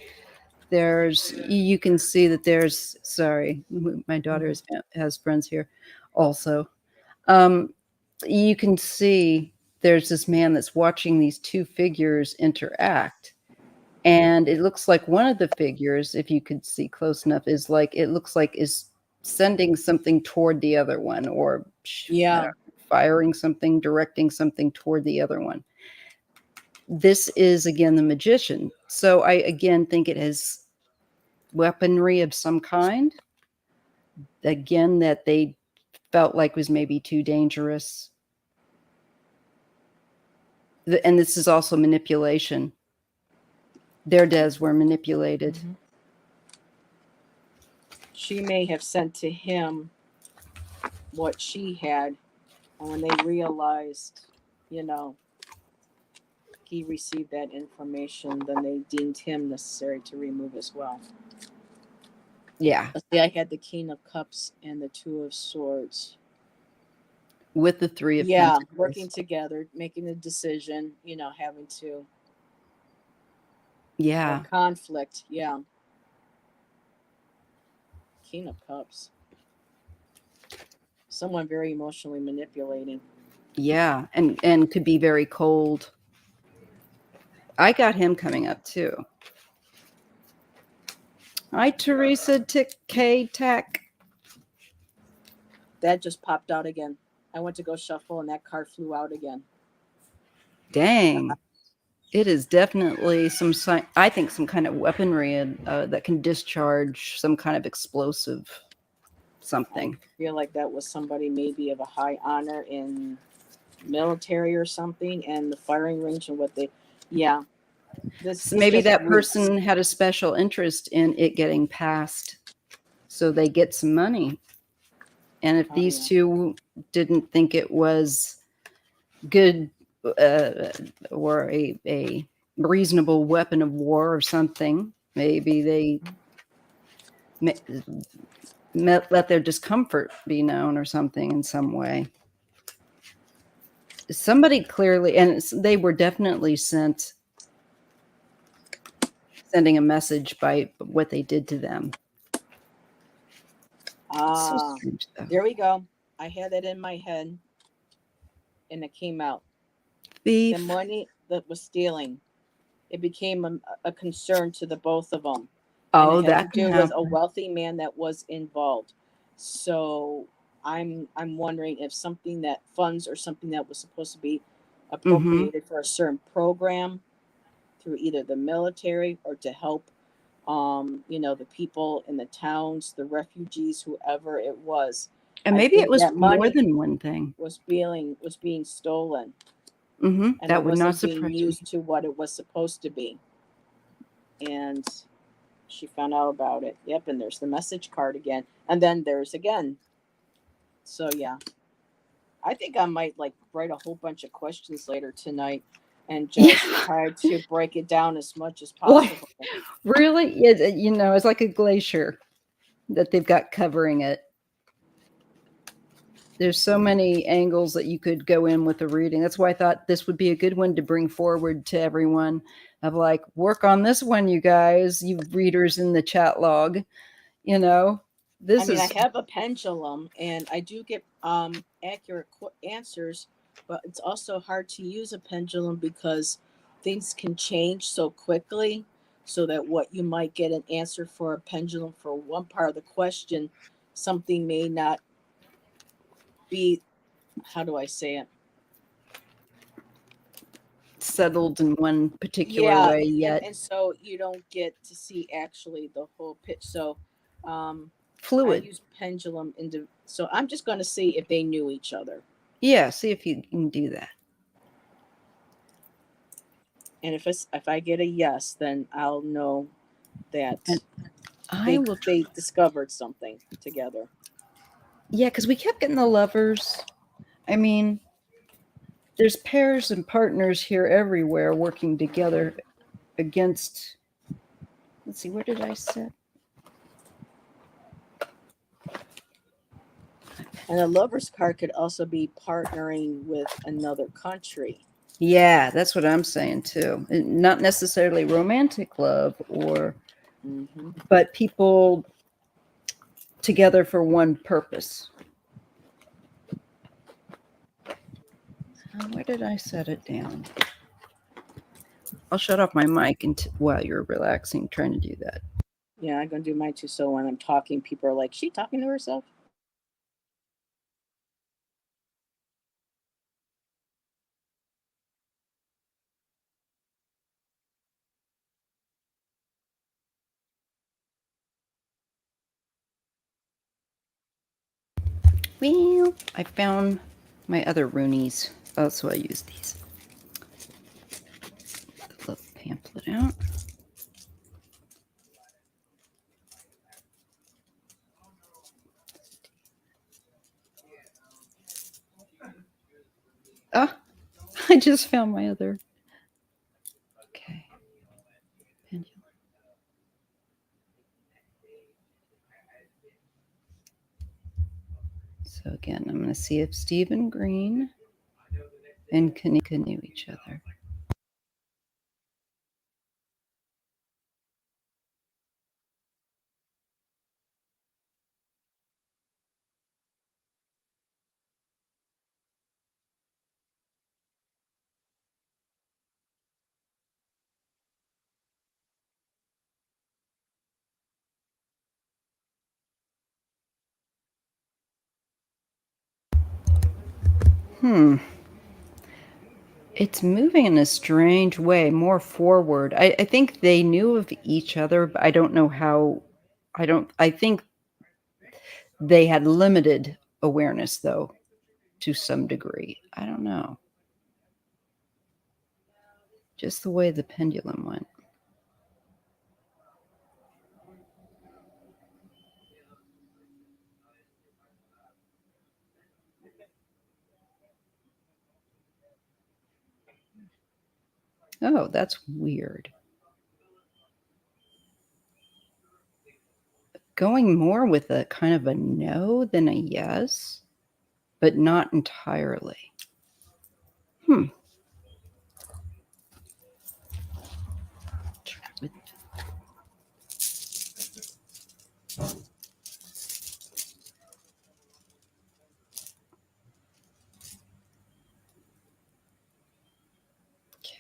you can see that there's, sorry, my daughter has friends here also. Um, you can see there's this man that's watching these two figures interact. And it looks like one of the figures, if you could see close enough, is like, it looks like is sending something toward the other one, or I don't Yeah. know, firing something, directing something toward the other one. This is again the Magician. So I again think it has weaponry of some kind. Again, that they felt like was maybe too dangerous. And this is also manipulation. Their deaths were manipulated. Mm-hmm. She may have sent to him what she had, and when they realized, you know, he received that information, then they deemed him necessary to remove as well. Yeah. See, I had the King of Cups and the Two of Swords. With the Three of Yeah, Pentacles. working together, making a decision, you know, having to, or Yeah. conflict. Yeah. King of Cups. Someone very emotionally manipulating. Yeah. And could be very cold. I got him coming up too. Hi, Teresa K Tech. That just popped out again. I went to go shuffle and that card flew out again. Dang. It is definitely I think some kind of weaponry that can discharge some kind of explosive I something. feel like that was somebody maybe of a high honor in military or something, and the firing range and what they, yeah, So this maybe just that reeks. person had a special interest in it getting passed, so they get some money. And if Oh these yeah. two didn't think it was good, uh, or a reasonable weapon of war or something, maybe they let their discomfort be known or something in some way. Somebody clearly, and they were definitely sending a message by what they did to them. It's so Ah, strange, though. there we go. I had that in my head, and it came out. The Thief. money that was stealing, it became a concern to the both of them, and it Oh, had to that can do with a happen. wealthy man that was involved. So I'm wondering if something that funds or something that was supposed to be Mm-hmm. appropriated for a certain program through either the military or to help, you know, the people in the towns, the refugees, whoever it was. And I maybe it think was that for more money than one thing. was being stolen, Mm-hmm. and That it would not wasn't being surprise me. used to what it was supposed to be. And she found out about it. Yep, and there's the message card again. And then there's again. So yeah. I think I might like write a whole bunch of questions later tonight and just Yeah. try to break it down as much as Like, possible. really? It's like a glacier that they've got covering it. There's so many angles that you could go in with the reading. That's why I thought this would be a good one to bring forward to everyone, of like, work on this one, you guys, you readers in the chat log. You know, I this mean, I is have a pendulum and I do get accurate answers, but it's also hard to use a pendulum because things can change so quickly. So that what you might get an answer for a pendulum for one part of the question, something may not be, how do I say it? Settled in one particular Yeah, way yet. and so you don't get to see actually the whole pitch. So um I Fluid. use pendulum into, so I'm just going to see if they knew each other. Yeah, see if you can do that. And if I get a yes, then I'll know And that I will they discovered something together. yeah, because we kept getting the lovers. I mean, there's pairs and partners here everywhere working together against. Let's see, where did I set? And a lover's card could also be partnering with another country. Yeah, that's what I'm saying too. Not necessarily romantic love Hmm. but people together for one purpose. Where did I set it down? I'll shut off my mic while you're relaxing, trying to do that. Yeah, I'm going to do mine too. So when I'm talking, people are like, she talking to herself? Well, I found my other Roonies. Oh, so I use these. The little pamphlet out. Ah, I just found my other. Okay. Pendulum. So again, I'm going to see if Stephen Green and Kanika knew each other. It's moving in a strange way, more forward. I think they knew of each other, but I don't know how. I think they had limited awareness, though, to some degree. I don't know. Just the way the pendulum went. Oh, that's weird. Going more with a kind of a no than a yes, but not entirely. Hmm.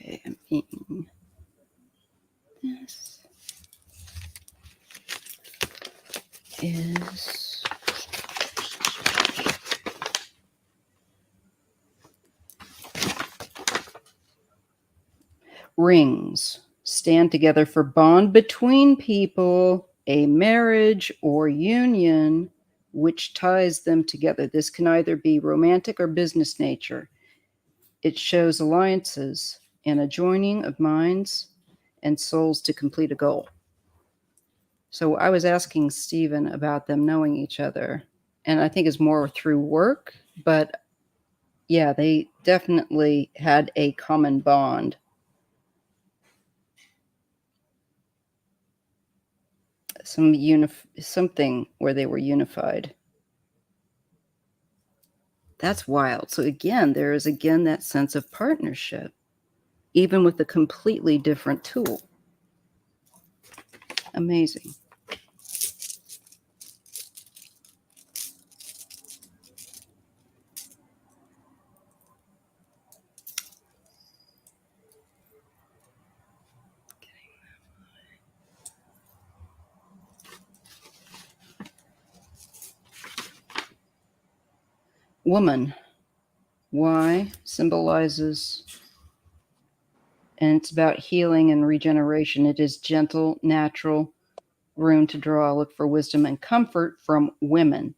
Okay, I'm eating this is rings stand together for bond between people, a marriage or union which ties them together. This can either be romantic or business nature. It shows alliances and a joining of minds and souls to complete a goal. So I was asking Stephen about them knowing each other, and I think it's more through work, but yeah, they definitely had a common bond. Something where they were unified. That's wild. So again, there is again that sense of partnership, even with a completely different tool. Amazing. woman. Y symbolizes, and it's about healing and regeneration. It is gentle, natural, room to draw, look for wisdom and comfort from women.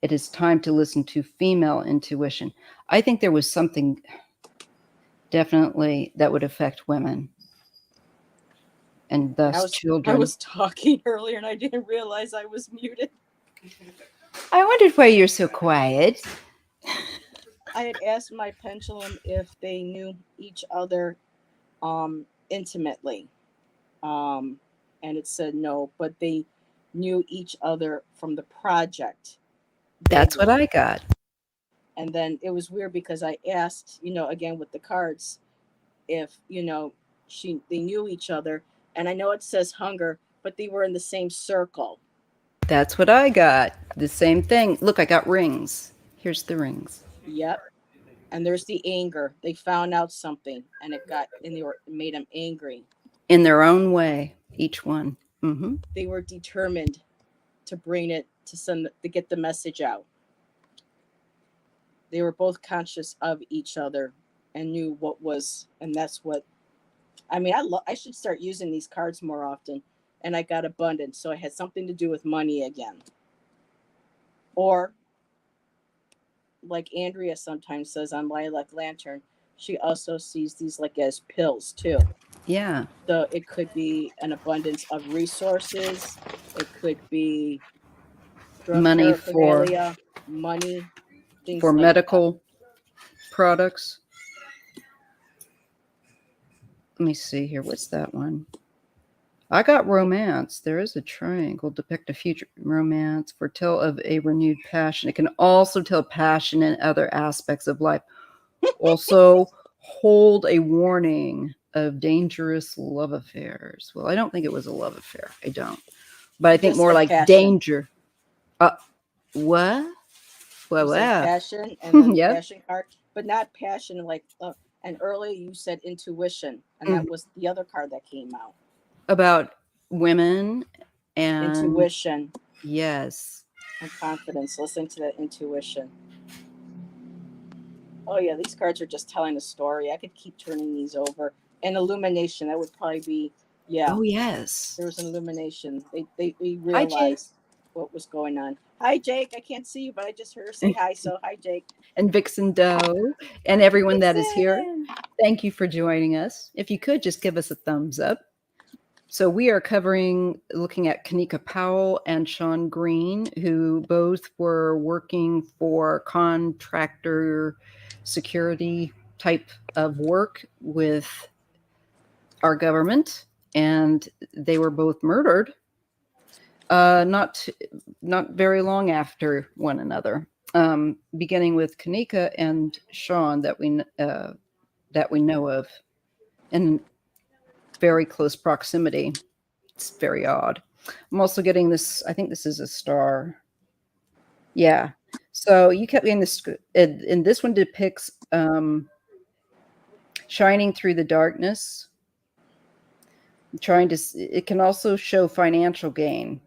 It is time to listen to female intuition. I think there was something definitely that would affect women and I thus was I children. was talking earlier and I didn't realize I was muted. I wondered why you're so quiet. I had asked my pendulum if they knew each other intimately. Um, and it said no, but they knew each other from the project That's what vaguely. I got. And then it was weird because I asked, again with the cards, if they knew each other, and I know it says hunger, but they were in the same circle. That's what I got. The same thing. Look, I got rings. Here's the rings. Yep. And there's the anger. They found out something, and it made them angry. In their own way, each one. Mm-hmm. They were determined to bring it to get the message out. They were both conscious of each other and knew what was, and that's what I mean. I should start using these cards more often. And I got abundance, so it had something to do with money again. Or like Andrea sometimes says on Lilac Lantern, she also sees these like as pills too. Yeah. So it could be an abundance of resources. It could be drug Money paraphernalia, money, for things like that. medical products. Let me see here. What's that one? I got romance. There is a triangle, depict a future romance, foretell of a renewed passion. It can also tell passion in other aspects of life. Also, hold a warning of dangerous love affairs. Well, I don't think it was a love affair. I don't. But I think Just more said like passion. danger. What? You Well, said well. passion and then the Yep. passion card, but not passion like. And earlier you said intuition, and Mhm. that was the other card that came out. About women and Intuition yes. and confidence. Listening to that intuition. Oh yeah, these cards are just telling a story. I could keep turning these over. And illumination, that would probably be, yeah. Oh, yes. There was an illumination. They Hi, Jake. realized what was going on. Hi Jake, I can't see you, but I just heard her say hi. So hi Jake. And Vixen Doe and everyone that is here. Vixen. Thank you for joining us. If you could just give us a thumbs up. So we are looking at Kanika Powell and Sean Green, who both were working for contractor security type of work with our government, and they were both murdered not very long after one another. Beginning with Kanika and Sean that we know of in very close proximity. It's very odd. I'm also getting this. I think this is a star. Yeah. So you kept me in this. And this one depicts shining through the darkness. Trying to. It can also show financial gain.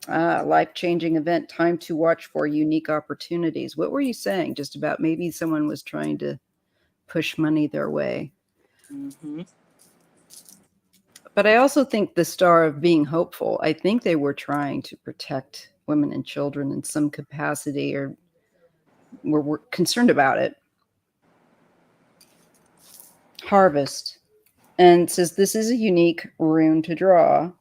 Life-changing event. Time to watch for unique opportunities. What were you saying? Just about maybe someone was trying to push money their way. Mm-hmm. But I also think the star of being hopeful. I think they were trying to protect women and children in some capacity, or were concerned about it. Harvest. And it says this is a unique rune to draw.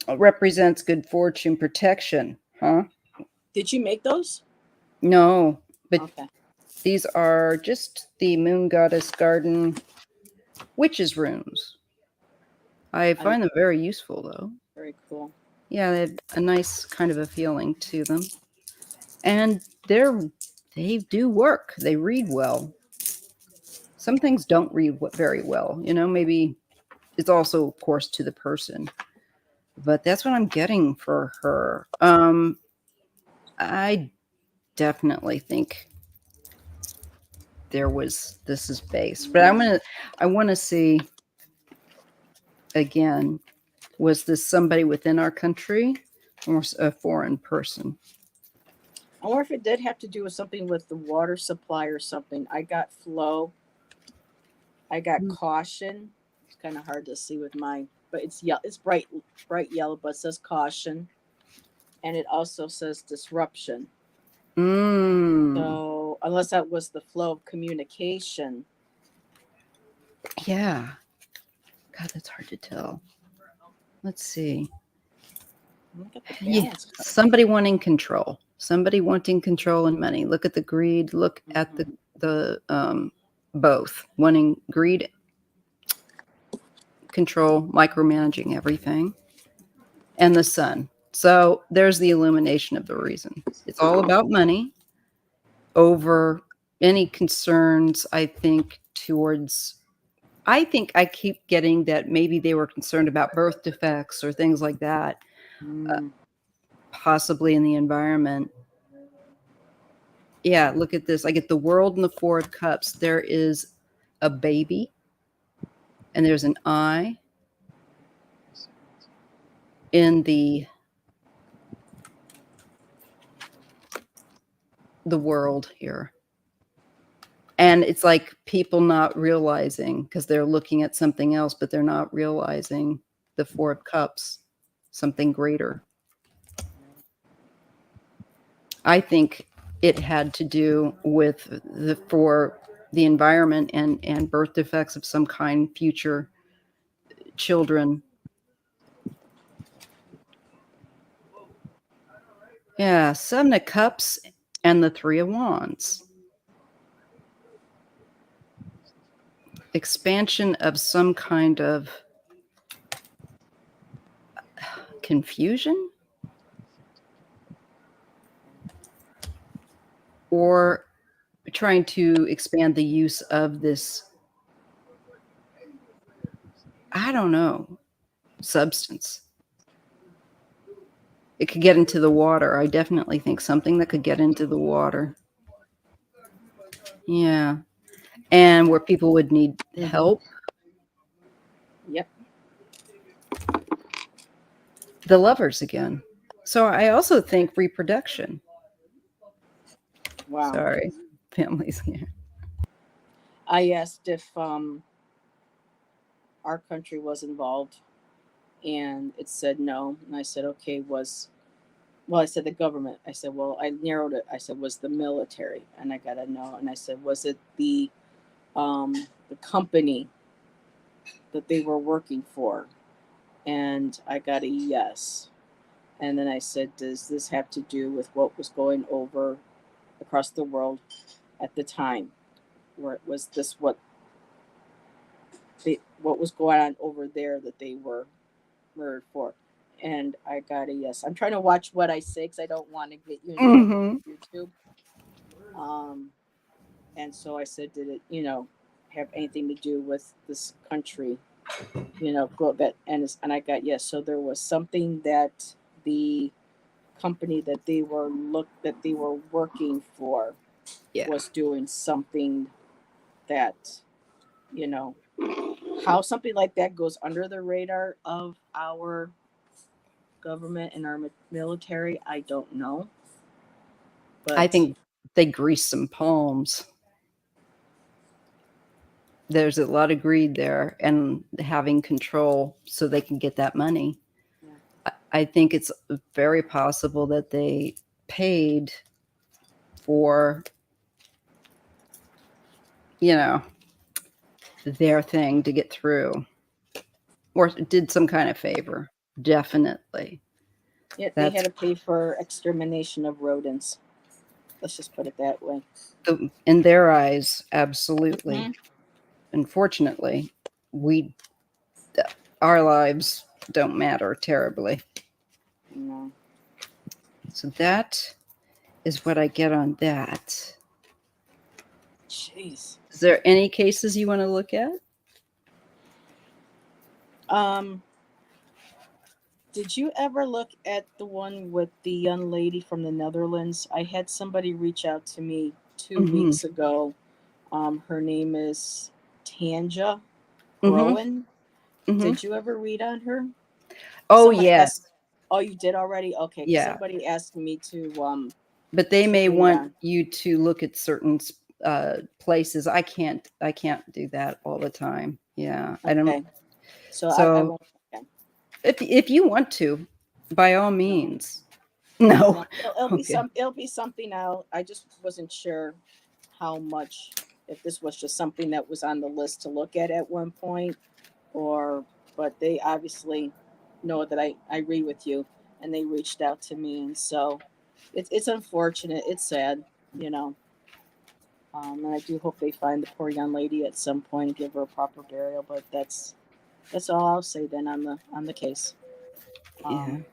Represents good fortune, protection. Huh? Did you make those? No, but Okay. these are just the moon goddess garden witches runes. I find them very useful, though. Very cool. Yeah, they have a nice kind of a feeling to them. And they do work. They read well. Some things don't read very well. Maybe it's also, of course, to the person. But that's what I'm getting for her. I definitely think this is base. But I want to see again, was this somebody within our country or a foreign person? I wonder if it did have to do with something with the water supply or something. I got flow. I got caution. It's kind of hard to see with mine, but it's yellow. It's bright yellow, but it says caution, and it also says disruption. Mm. So unless that was the flow of communication, Yeah. God, that's hard to tell. Let's see. look at the Yeah. balance card. Somebody wanting control. Somebody wanting control and money. Look at the greed. Look at the both wanting greed, control, micromanaging everything, and the sun. So there's the illumination of the reason. It's all about money over any concerns, I think, towards. I think I keep getting that maybe they were concerned about birth defects or things like that, Mm. possibly in the environment. Yeah, look at this. I get the world and the Four of Cups. There is a baby, and there's an eye in the world here. And it's like people not realizing because they're looking at something else, but they're not realizing the Four of Cups, something greater. I think it had to do with the environment and birth defects of some kind, future children. Yeah, Seven of Cups and the Three of Wands. Expansion of some kind of confusion or trying to expand the use of this, I don't know, substance. It could get into the water. I definitely think something that could get into the water. Yeah. And where people would need help. Yep. The Lovers again. So I also think reproduction. Wow. Sorry, families here. I asked if our country was involved, and it said no. And I said, okay, well, I said the government. I said, well, I narrowed it. I said, was the military, and I got a no. And I said, was it the company that they were working for? And I got a yes. And then I said, does this have to do with what was going over across the world at the time? Where was this what was going on over there that they were murdered for? And I got a yes. I'm trying to watch what I say because I don't want to get trouble with YouTube. Um, and so I said, did it, have anything to do with this country? Go that and I got yes. So there was something that the company that they were working for was doing something that you know how something like that goes under the radar of our government and our military, I don't know. But I think they grease some palms. There's a lot of greed there and having control so they can get that money. yeah. I think it's very possible that they paid for, their thing to get through or did some kind of favor. Definitely. Yeah, they That's had to pay for extermination of rodents. Let's just put it that way. in their eyes, absolutely. Mm-hmm. Unfortunately, our lives don't matter terribly. No. So that is what I get on that. Jeez. Is there any cases you want to look at? Did you ever look at the one with the young lady from the Netherlands? I had somebody reach out to me 2 weeks ago. Her name is Tanja Groen. Did you ever read on her? Oh, Someone yes. asked. Oh, you did already? Okay, because Yeah. somebody asked me to but they to may wait want on. you to look at certain places. I can't do that all the time. Yeah, I don't. Okay. So I So won't. Okay. if you want to, by all No. means. No. No. It'll be Okay. it'll be something out. I just wasn't sure how much, if this was just something that was on the list to look at one point, or, but they obviously know that I read with you, and they reached out to me, and so it's unfortunate. It's sad, you know. And I do hope they find the poor young lady at some point and give her a proper burial. But that's all I'll say then on the case. Yeah. Um,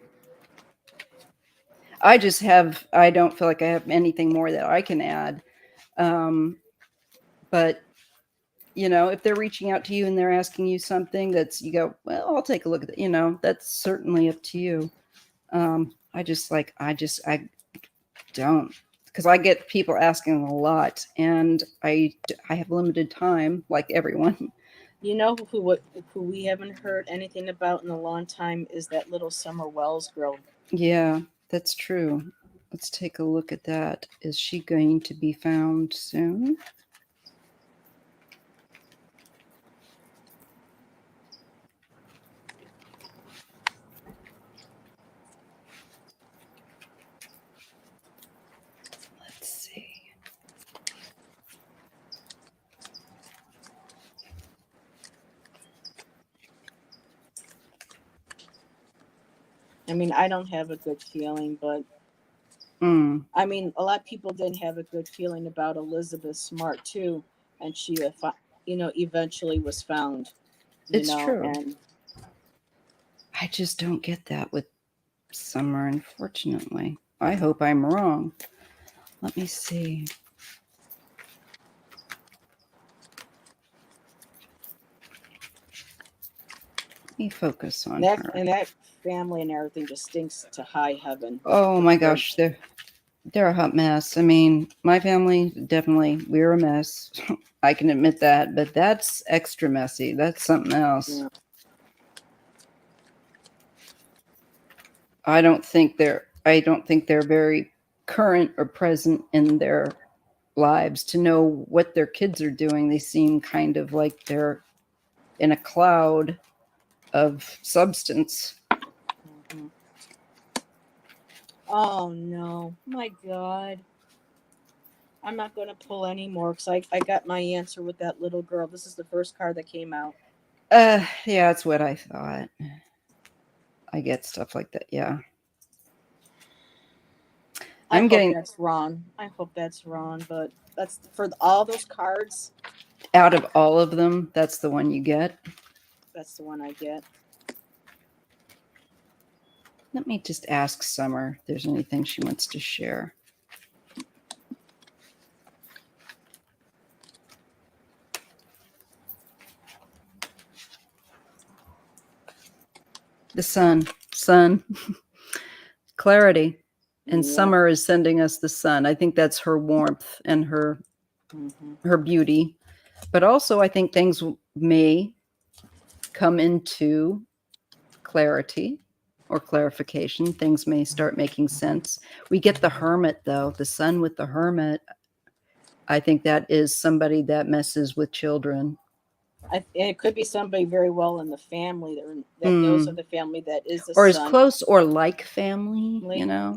I don't feel like I have anything more that I can add. Um, but if they're reaching out to you and they're asking you something that's, you go, well, I'll take a look at it. That's certainly up to you. I don't, because I get people asking a lot, and I have limited time, like everyone. you know who we haven't heard anything about in a long time is that little Summer Wells girl. Yeah, that's true. Let's take a look at that. Is she going to be found soon? Let's see. I mean, I don't have a good feeling, but Mm, I mean, a lot of people didn't have a good feeling about Elizabeth Smart too, and she, eventually was found. it's true. And I just don't get that with Summer, unfortunately. I hope I'm wrong. Let me see. Let me focus on that her. and that family and everything just stinks to high heaven. Oh my gosh, they're a hot mess. I mean, my family, definitely, we're a mess. I can admit that, but that's extra messy. That's something else. Yeah. I don't think they're very current or present in their lives to know what their kids are doing. They seem kind of like they're in a cloud of substance. Mhm. Oh no, my God. I'm not going to pull any more because I got my answer with that little girl. This is the first card that came out. Yeah, that's what I thought. I get stuff like that. Yeah. I I'm hope getting that's wrong. I hope that's wrong, but that's for all those cards. out of all of them, that's the one you get. That's the one I get. Let me just ask Summer if there's anything she wants to share. The sun, clarity. And Yeah. Summer is sending us the sun. I think that's her warmth and her Hmm. her beauty. But also, I think things may come into clarity or clarification. Things may start making sense. We get the hermit, though, the sun with the hermit. I think that is somebody that messes with children. It could be somebody very well in the family that knows of Mm. the family that is a Or as son, close or like family,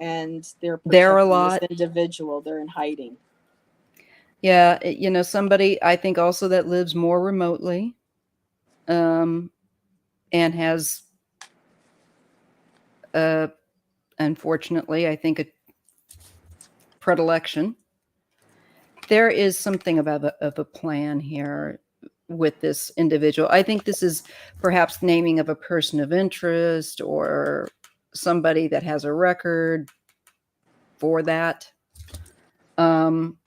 and they're They're a protecting this lot. individual. They're in hiding. Yeah, somebody I think also that lives more remotely, um, and has, uh, unfortunately, I think a predilection. There is something of a plan here with this individual. I think this is perhaps naming of a person of interest or somebody that has a record for that. Um,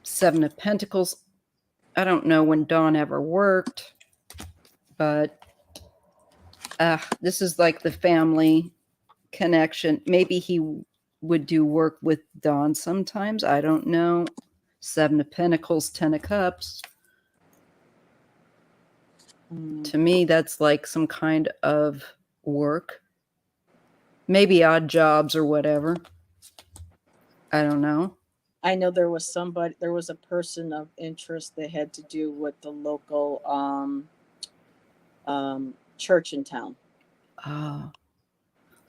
Seven of Pentacles. I don't know when Dawn ever worked, but this is like the family connection. Maybe he would do work with Dawn sometimes. I don't know. Seven of Pentacles, Ten of Cups. Mm. To me, that's like some kind of work. Maybe odd jobs or whatever. I don't know. I know there was a person of interest that had to do with the local church in town. Oh,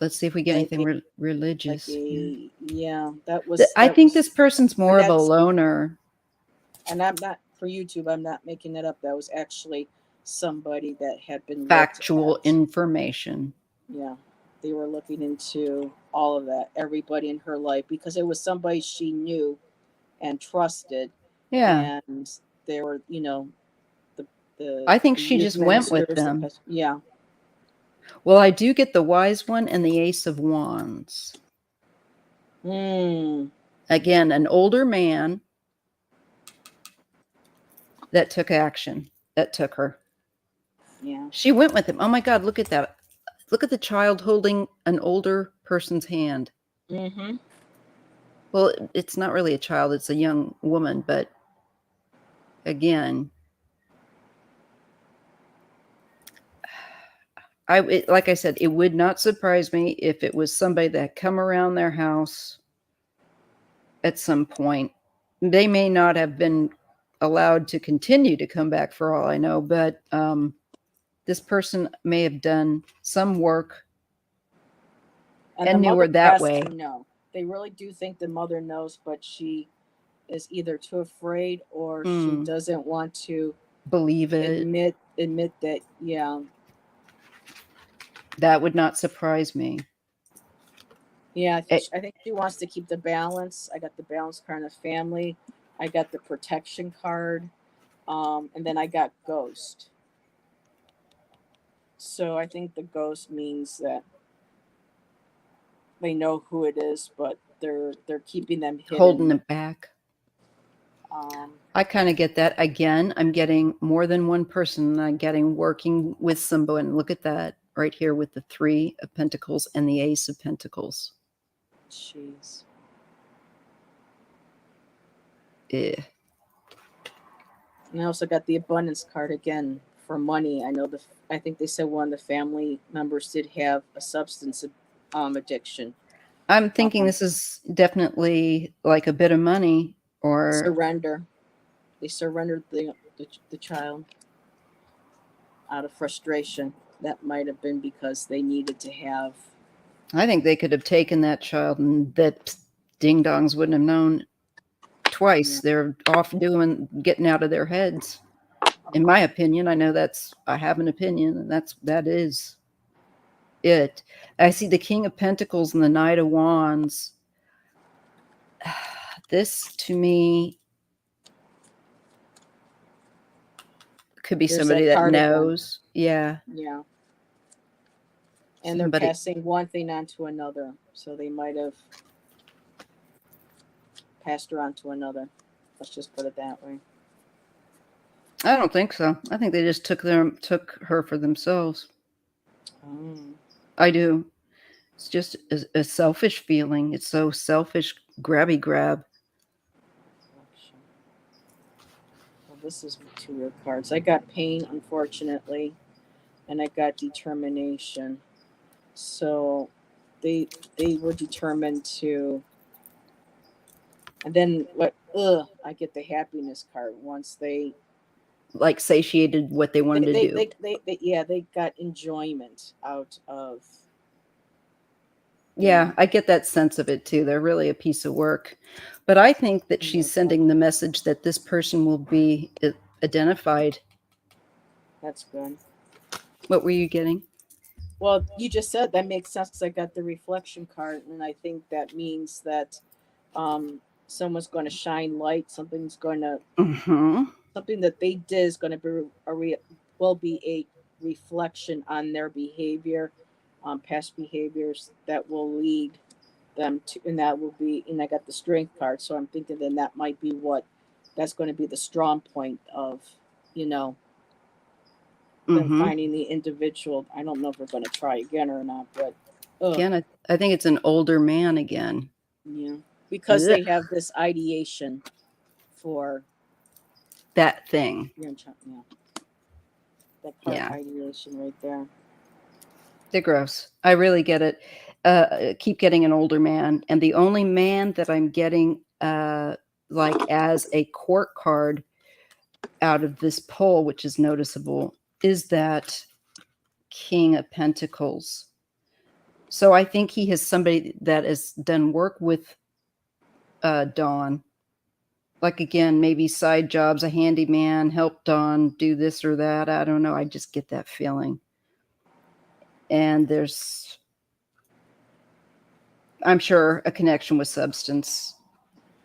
let's see if we get Like anything a, religious. Yeah. yeah, I that think this was, person's and more of a that's, loner. and I'm not for YouTube. I'm not making that up. That was actually somebody that had been looked Factual at. information. Yeah, they were looking into all of that, everybody in her life, because it was somebody she knew and trusted, Yeah. and they were, the I think the she youth just went with ministers, them. yeah. Well, I do get the wise one and the ace of wands. Hmm. Again, an older man that took action, that took her. Yeah. She went with him. Oh my God, look at that. Look at the child holding an older person's hand. Mm-hmm. Well, it's not really a child, it's a young woman, but again, like I said, it would not surprise me if it was somebody that come around their house at some point. They may not have been allowed to continue to come back for all I know, but this person may have done some work And the and knew mother her that has way. to know. They really do think the mother knows, but she is either too afraid or she Mm, doesn't want to believe it. admit that. Yeah. That would not surprise me. Yeah, It, I think she wants to keep the balance. I got the balance card in the family. I got the protection card. And then I got ghost. So I think the ghost means that they know who it is, but they're keeping them holding hidden. it back. Um, I kind of get that. Again, I'm getting more than one person. I'm getting working with someone. Look at that right here with the Three of Pentacles and the Ace of Pentacles. Jeez. Eh. And I also got the abundance card again for money. I think they said one of the family members did have a substance addiction. I'm thinking Um, this is definitely like a bit of money, or surrender. They surrendered the child out of frustration. That might have been because they needed to have. I think they could have taken that child and that ding dongs wouldn't have known twice. Yeah. They're off doing, getting out of their heads. In my opinion, I have an opinion, and that is it. I see the King of Pentacles and the Knight of Wands. This to me could be There's somebody that that card again. knows. Yeah. Yeah. And they're Somebody. passing one thing on to another. So they might have passed her on to another. Let's just put it that way. I don't think so. I think they just took her for themselves. Oh. I do. It's just a selfish feeling. It's so selfish, grabby grab. Well, this is two weird cards. I got pain, unfortunately, and I got determination. So they were determined to. And then what? I get the happiness card once Like satiated what they wanted to do. yeah, they got enjoyment out of, Yeah, I get that sense of it too. They're really a piece of work. But I think that she's sending the message that this person will be identified. that's good. What were you getting? Well, you just said that makes sense because I got the reflection card, and I think that means that someone's going to shine light. Mm-hmm. Something that they did is going to be will be a reflection on their behavior, past behaviors that will lead them to, and that will be. And I got the strength card, so I'm thinking then that might be what that's going to be the strong point of, you know, them Mm-hmm. finding the individual. I don't know if we're going to try again or not, but Again, I think it's an older man again. yeah, because Ugh, they have this ideation for that thing. yeah, that card Yeah, ideation right there. they're gross. I really get it. keep getting an older man, and the only man that I'm getting like as a court card out of this poll, which is noticeable, is that King of Pentacles. So I think he has somebody that has done work with Dawn. Like, again, maybe side jobs, a handyman, help Dawn do this or that. I don't know. I just get that feeling. And there's, I'm sure, a connection with substance.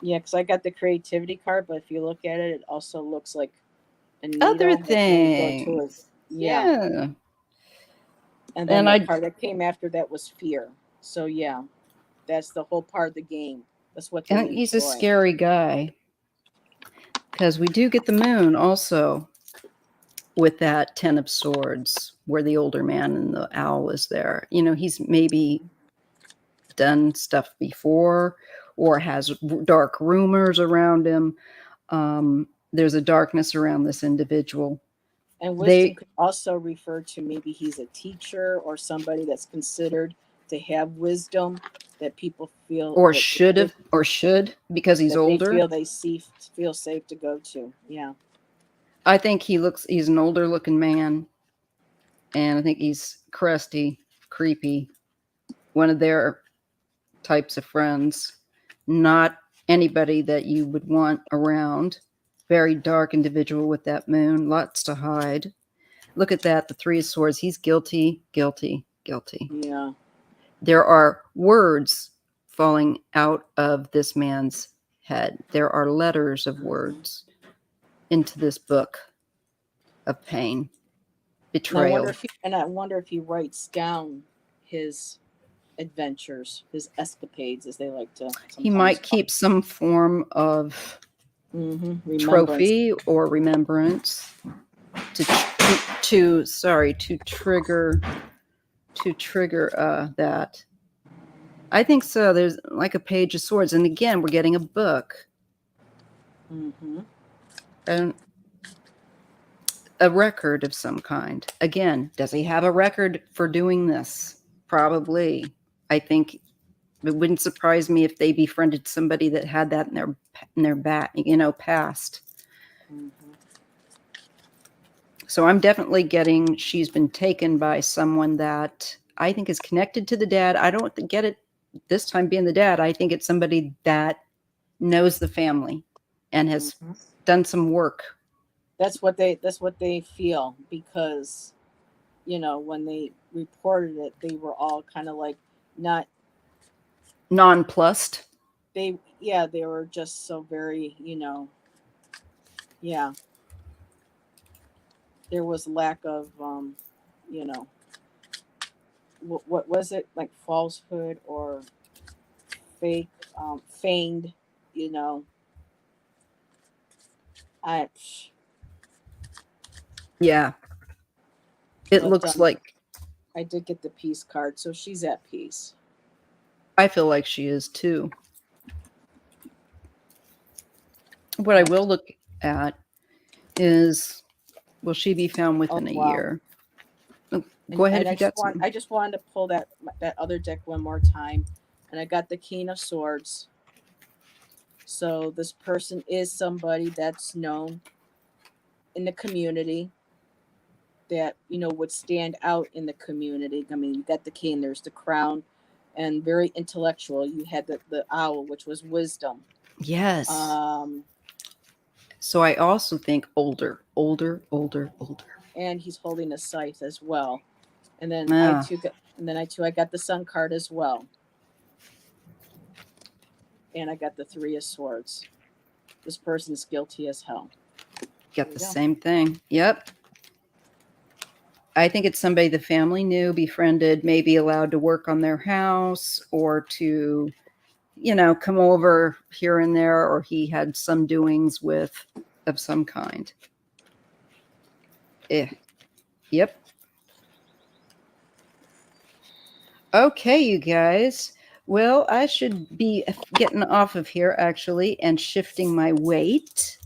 Yeah, because I got the creativity card, but if you look at it, it also looks like a Other needle that's going to go to it. things. Yeah. Yeah. And then And the I, card that came after that was fear. So yeah, that's the whole part of the game. That's what they and he's a employ. scary guy, because we do get the moon also with that 10 of swords, where the older man and the owl is there. You know, he's maybe done stuff before or has dark rumors around him. There's a darkness around this individual. And wisdom They could also refer to maybe he's a teacher or somebody that's considered to have wisdom that people feel or that should have or should, because he's that they older. feel feel safe to go to. Yeah. I think he's an older looking man, and I think he's crusty, creepy, one of their types of friends, not anybody that you would want around. Very dark individual with that moon, lots to hide. Look at that, the Three of Swords. He's guilty, guilty, guilty. Yeah. There are words falling out of this man's head. There are letters of words into this book of pain, betrayal. I wonder if he writes down his adventures, his escapades, as they like to He sometimes might call. keep some form of Remembrance. trophy or remembrance to trigger that. I think so. There's like a page of swords, and again, we're getting a book. And a record of some kind. Again, does he have a record for doing this? Probably. I think it wouldn't surprise me if they befriended somebody that had that in their back, past. So I'm definitely getting she's been taken by someone that I think is connected to the dad. I don't get it this time being the dad. I think it's somebody that knows the family and has done some work. That's what they feel, because when they reported it, they were all kind of like not Nonplussed. they were just so very yeah, there was lack of you know what was it, like falsehood or fake feigned you know I Yeah. It but looks like I did get the peace card, so she's at peace. I feel like she is too. What I will look at is, will she be found within a year? Go ahead if you got something. I just wanted to pull that other deck one more time, and I got the King of Swords. So this person is somebody that's known in the community, that would stand out in the community. I mean, you got the king, there's the crown, and very intellectual. You had the owl, which was wisdom. Yes. So I also think older. And he's holding a scythe as well. And then I got the sun card as well. And I got the Three of Swords. This person's guilty as hell. Got the same thing. Yep. I think it's somebody the family knew, befriended, maybe allowed to work on their house or to, come over here and there, or he had some doings with of some kind. Yep. Okay, you guys. Well, I should be getting off of here actually and shifting my weight.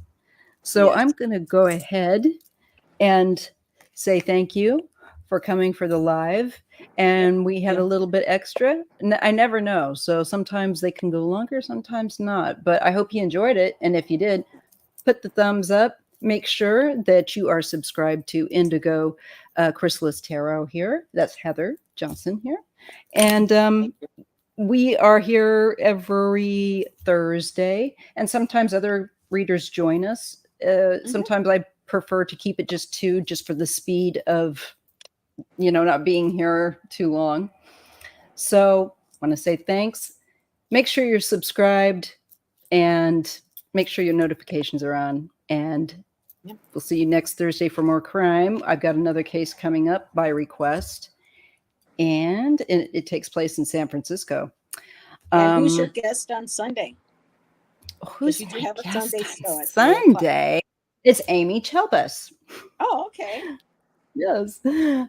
So yes. I'm going to go ahead and say thank you for coming for the live. and we had Yeah. a little bit extra. I never know. So sometimes they can go longer, sometimes not. But I hope you enjoyed it. And if you did, put the thumbs up. Make sure that you are subscribed to Indigo Chrysalis Tarot here. That's Heather Johnson here. And Thank you. we are here every Thursday, and sometimes other readers join us. Mhm. Sometimes I prefer to keep it just two, just for the speed of, not being here too long. So I want to say thanks. Make sure you're subscribed and make sure your notifications are on. And Yep. we'll see you next Thursday for more crime. I've got another case coming up by request, and it takes place in San Francisco. And who's your guest on Sunday? Because Who's you do my have a guest Sunday on show at 3 o'clock. Sunday? It's Amy Chelbus. Oh, okay. Yes,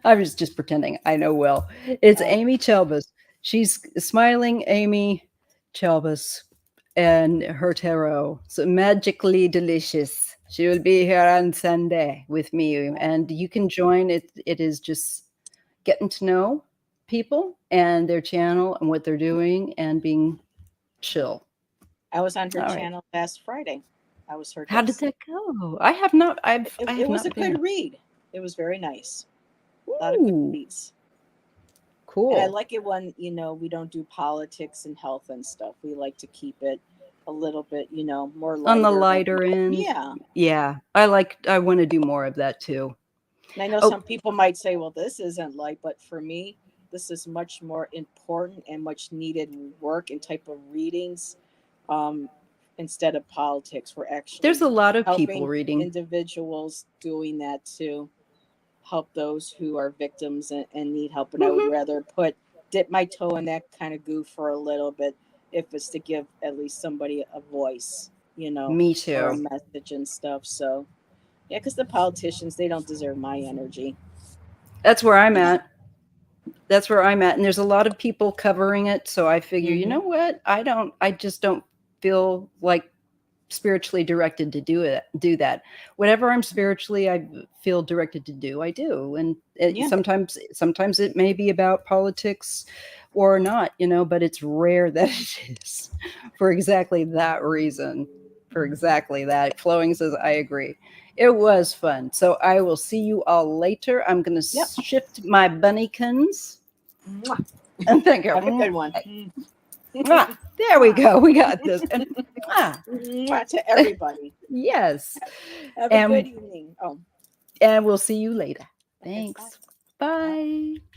I was just pretending. I know well. It's Oh, Amy Chelbus. She's smiling Amy Chelbus and her tarot. So magically delicious. She will be here on Sunday with me, and you can join. It is just getting to know people and their channel and what they're doing and being chill. I was on her All right. channel last Friday. I was her How did guest. that go? I have not. I It have was a not been. good read. It was very nice. A lot of good Ooh, reads. And I cool. like it when, we don't do politics and health and stuff. We like to keep it a little bit, more On the lighter. lighter end, Yeah. yeah. I want to do more of that too. And I know Oh, some people might say, well, this isn't light, but for me, this is much more important and much needed work and type of readings. Um, Instead of politics, we're there's actually a lot of people helping reading. individuals doing that to help those who are victims and need help. And I would Hmm. rather dip my toe in that kind of goo for a little bit if it's to give at least somebody a voice, Me or a too. message and stuff. So yeah, because the politicians, they don't deserve my energy. That's where I'm at. That's where I'm at. And there's a lot of people covering it. So I figure, you Hmm. know what? I just don't feel like spiritually directed to do that. Whatever I'm spiritually, I feel directed to do, I do. And Yeah. sometimes it may be about politics or not, but it's rare that it is for exactly that reason. For exactly that. Flowing says, I agree. It was fun. So I will see you all later. I'm going to Yep. shift my bunnykins Mwah. and thank Have a you. good one. There we Mwah. go. We got this. And Mwah to everybody. yes. Have a good And evening. Oh, and we'll see you later. okay. Bye. Thanks. Bye. Bye.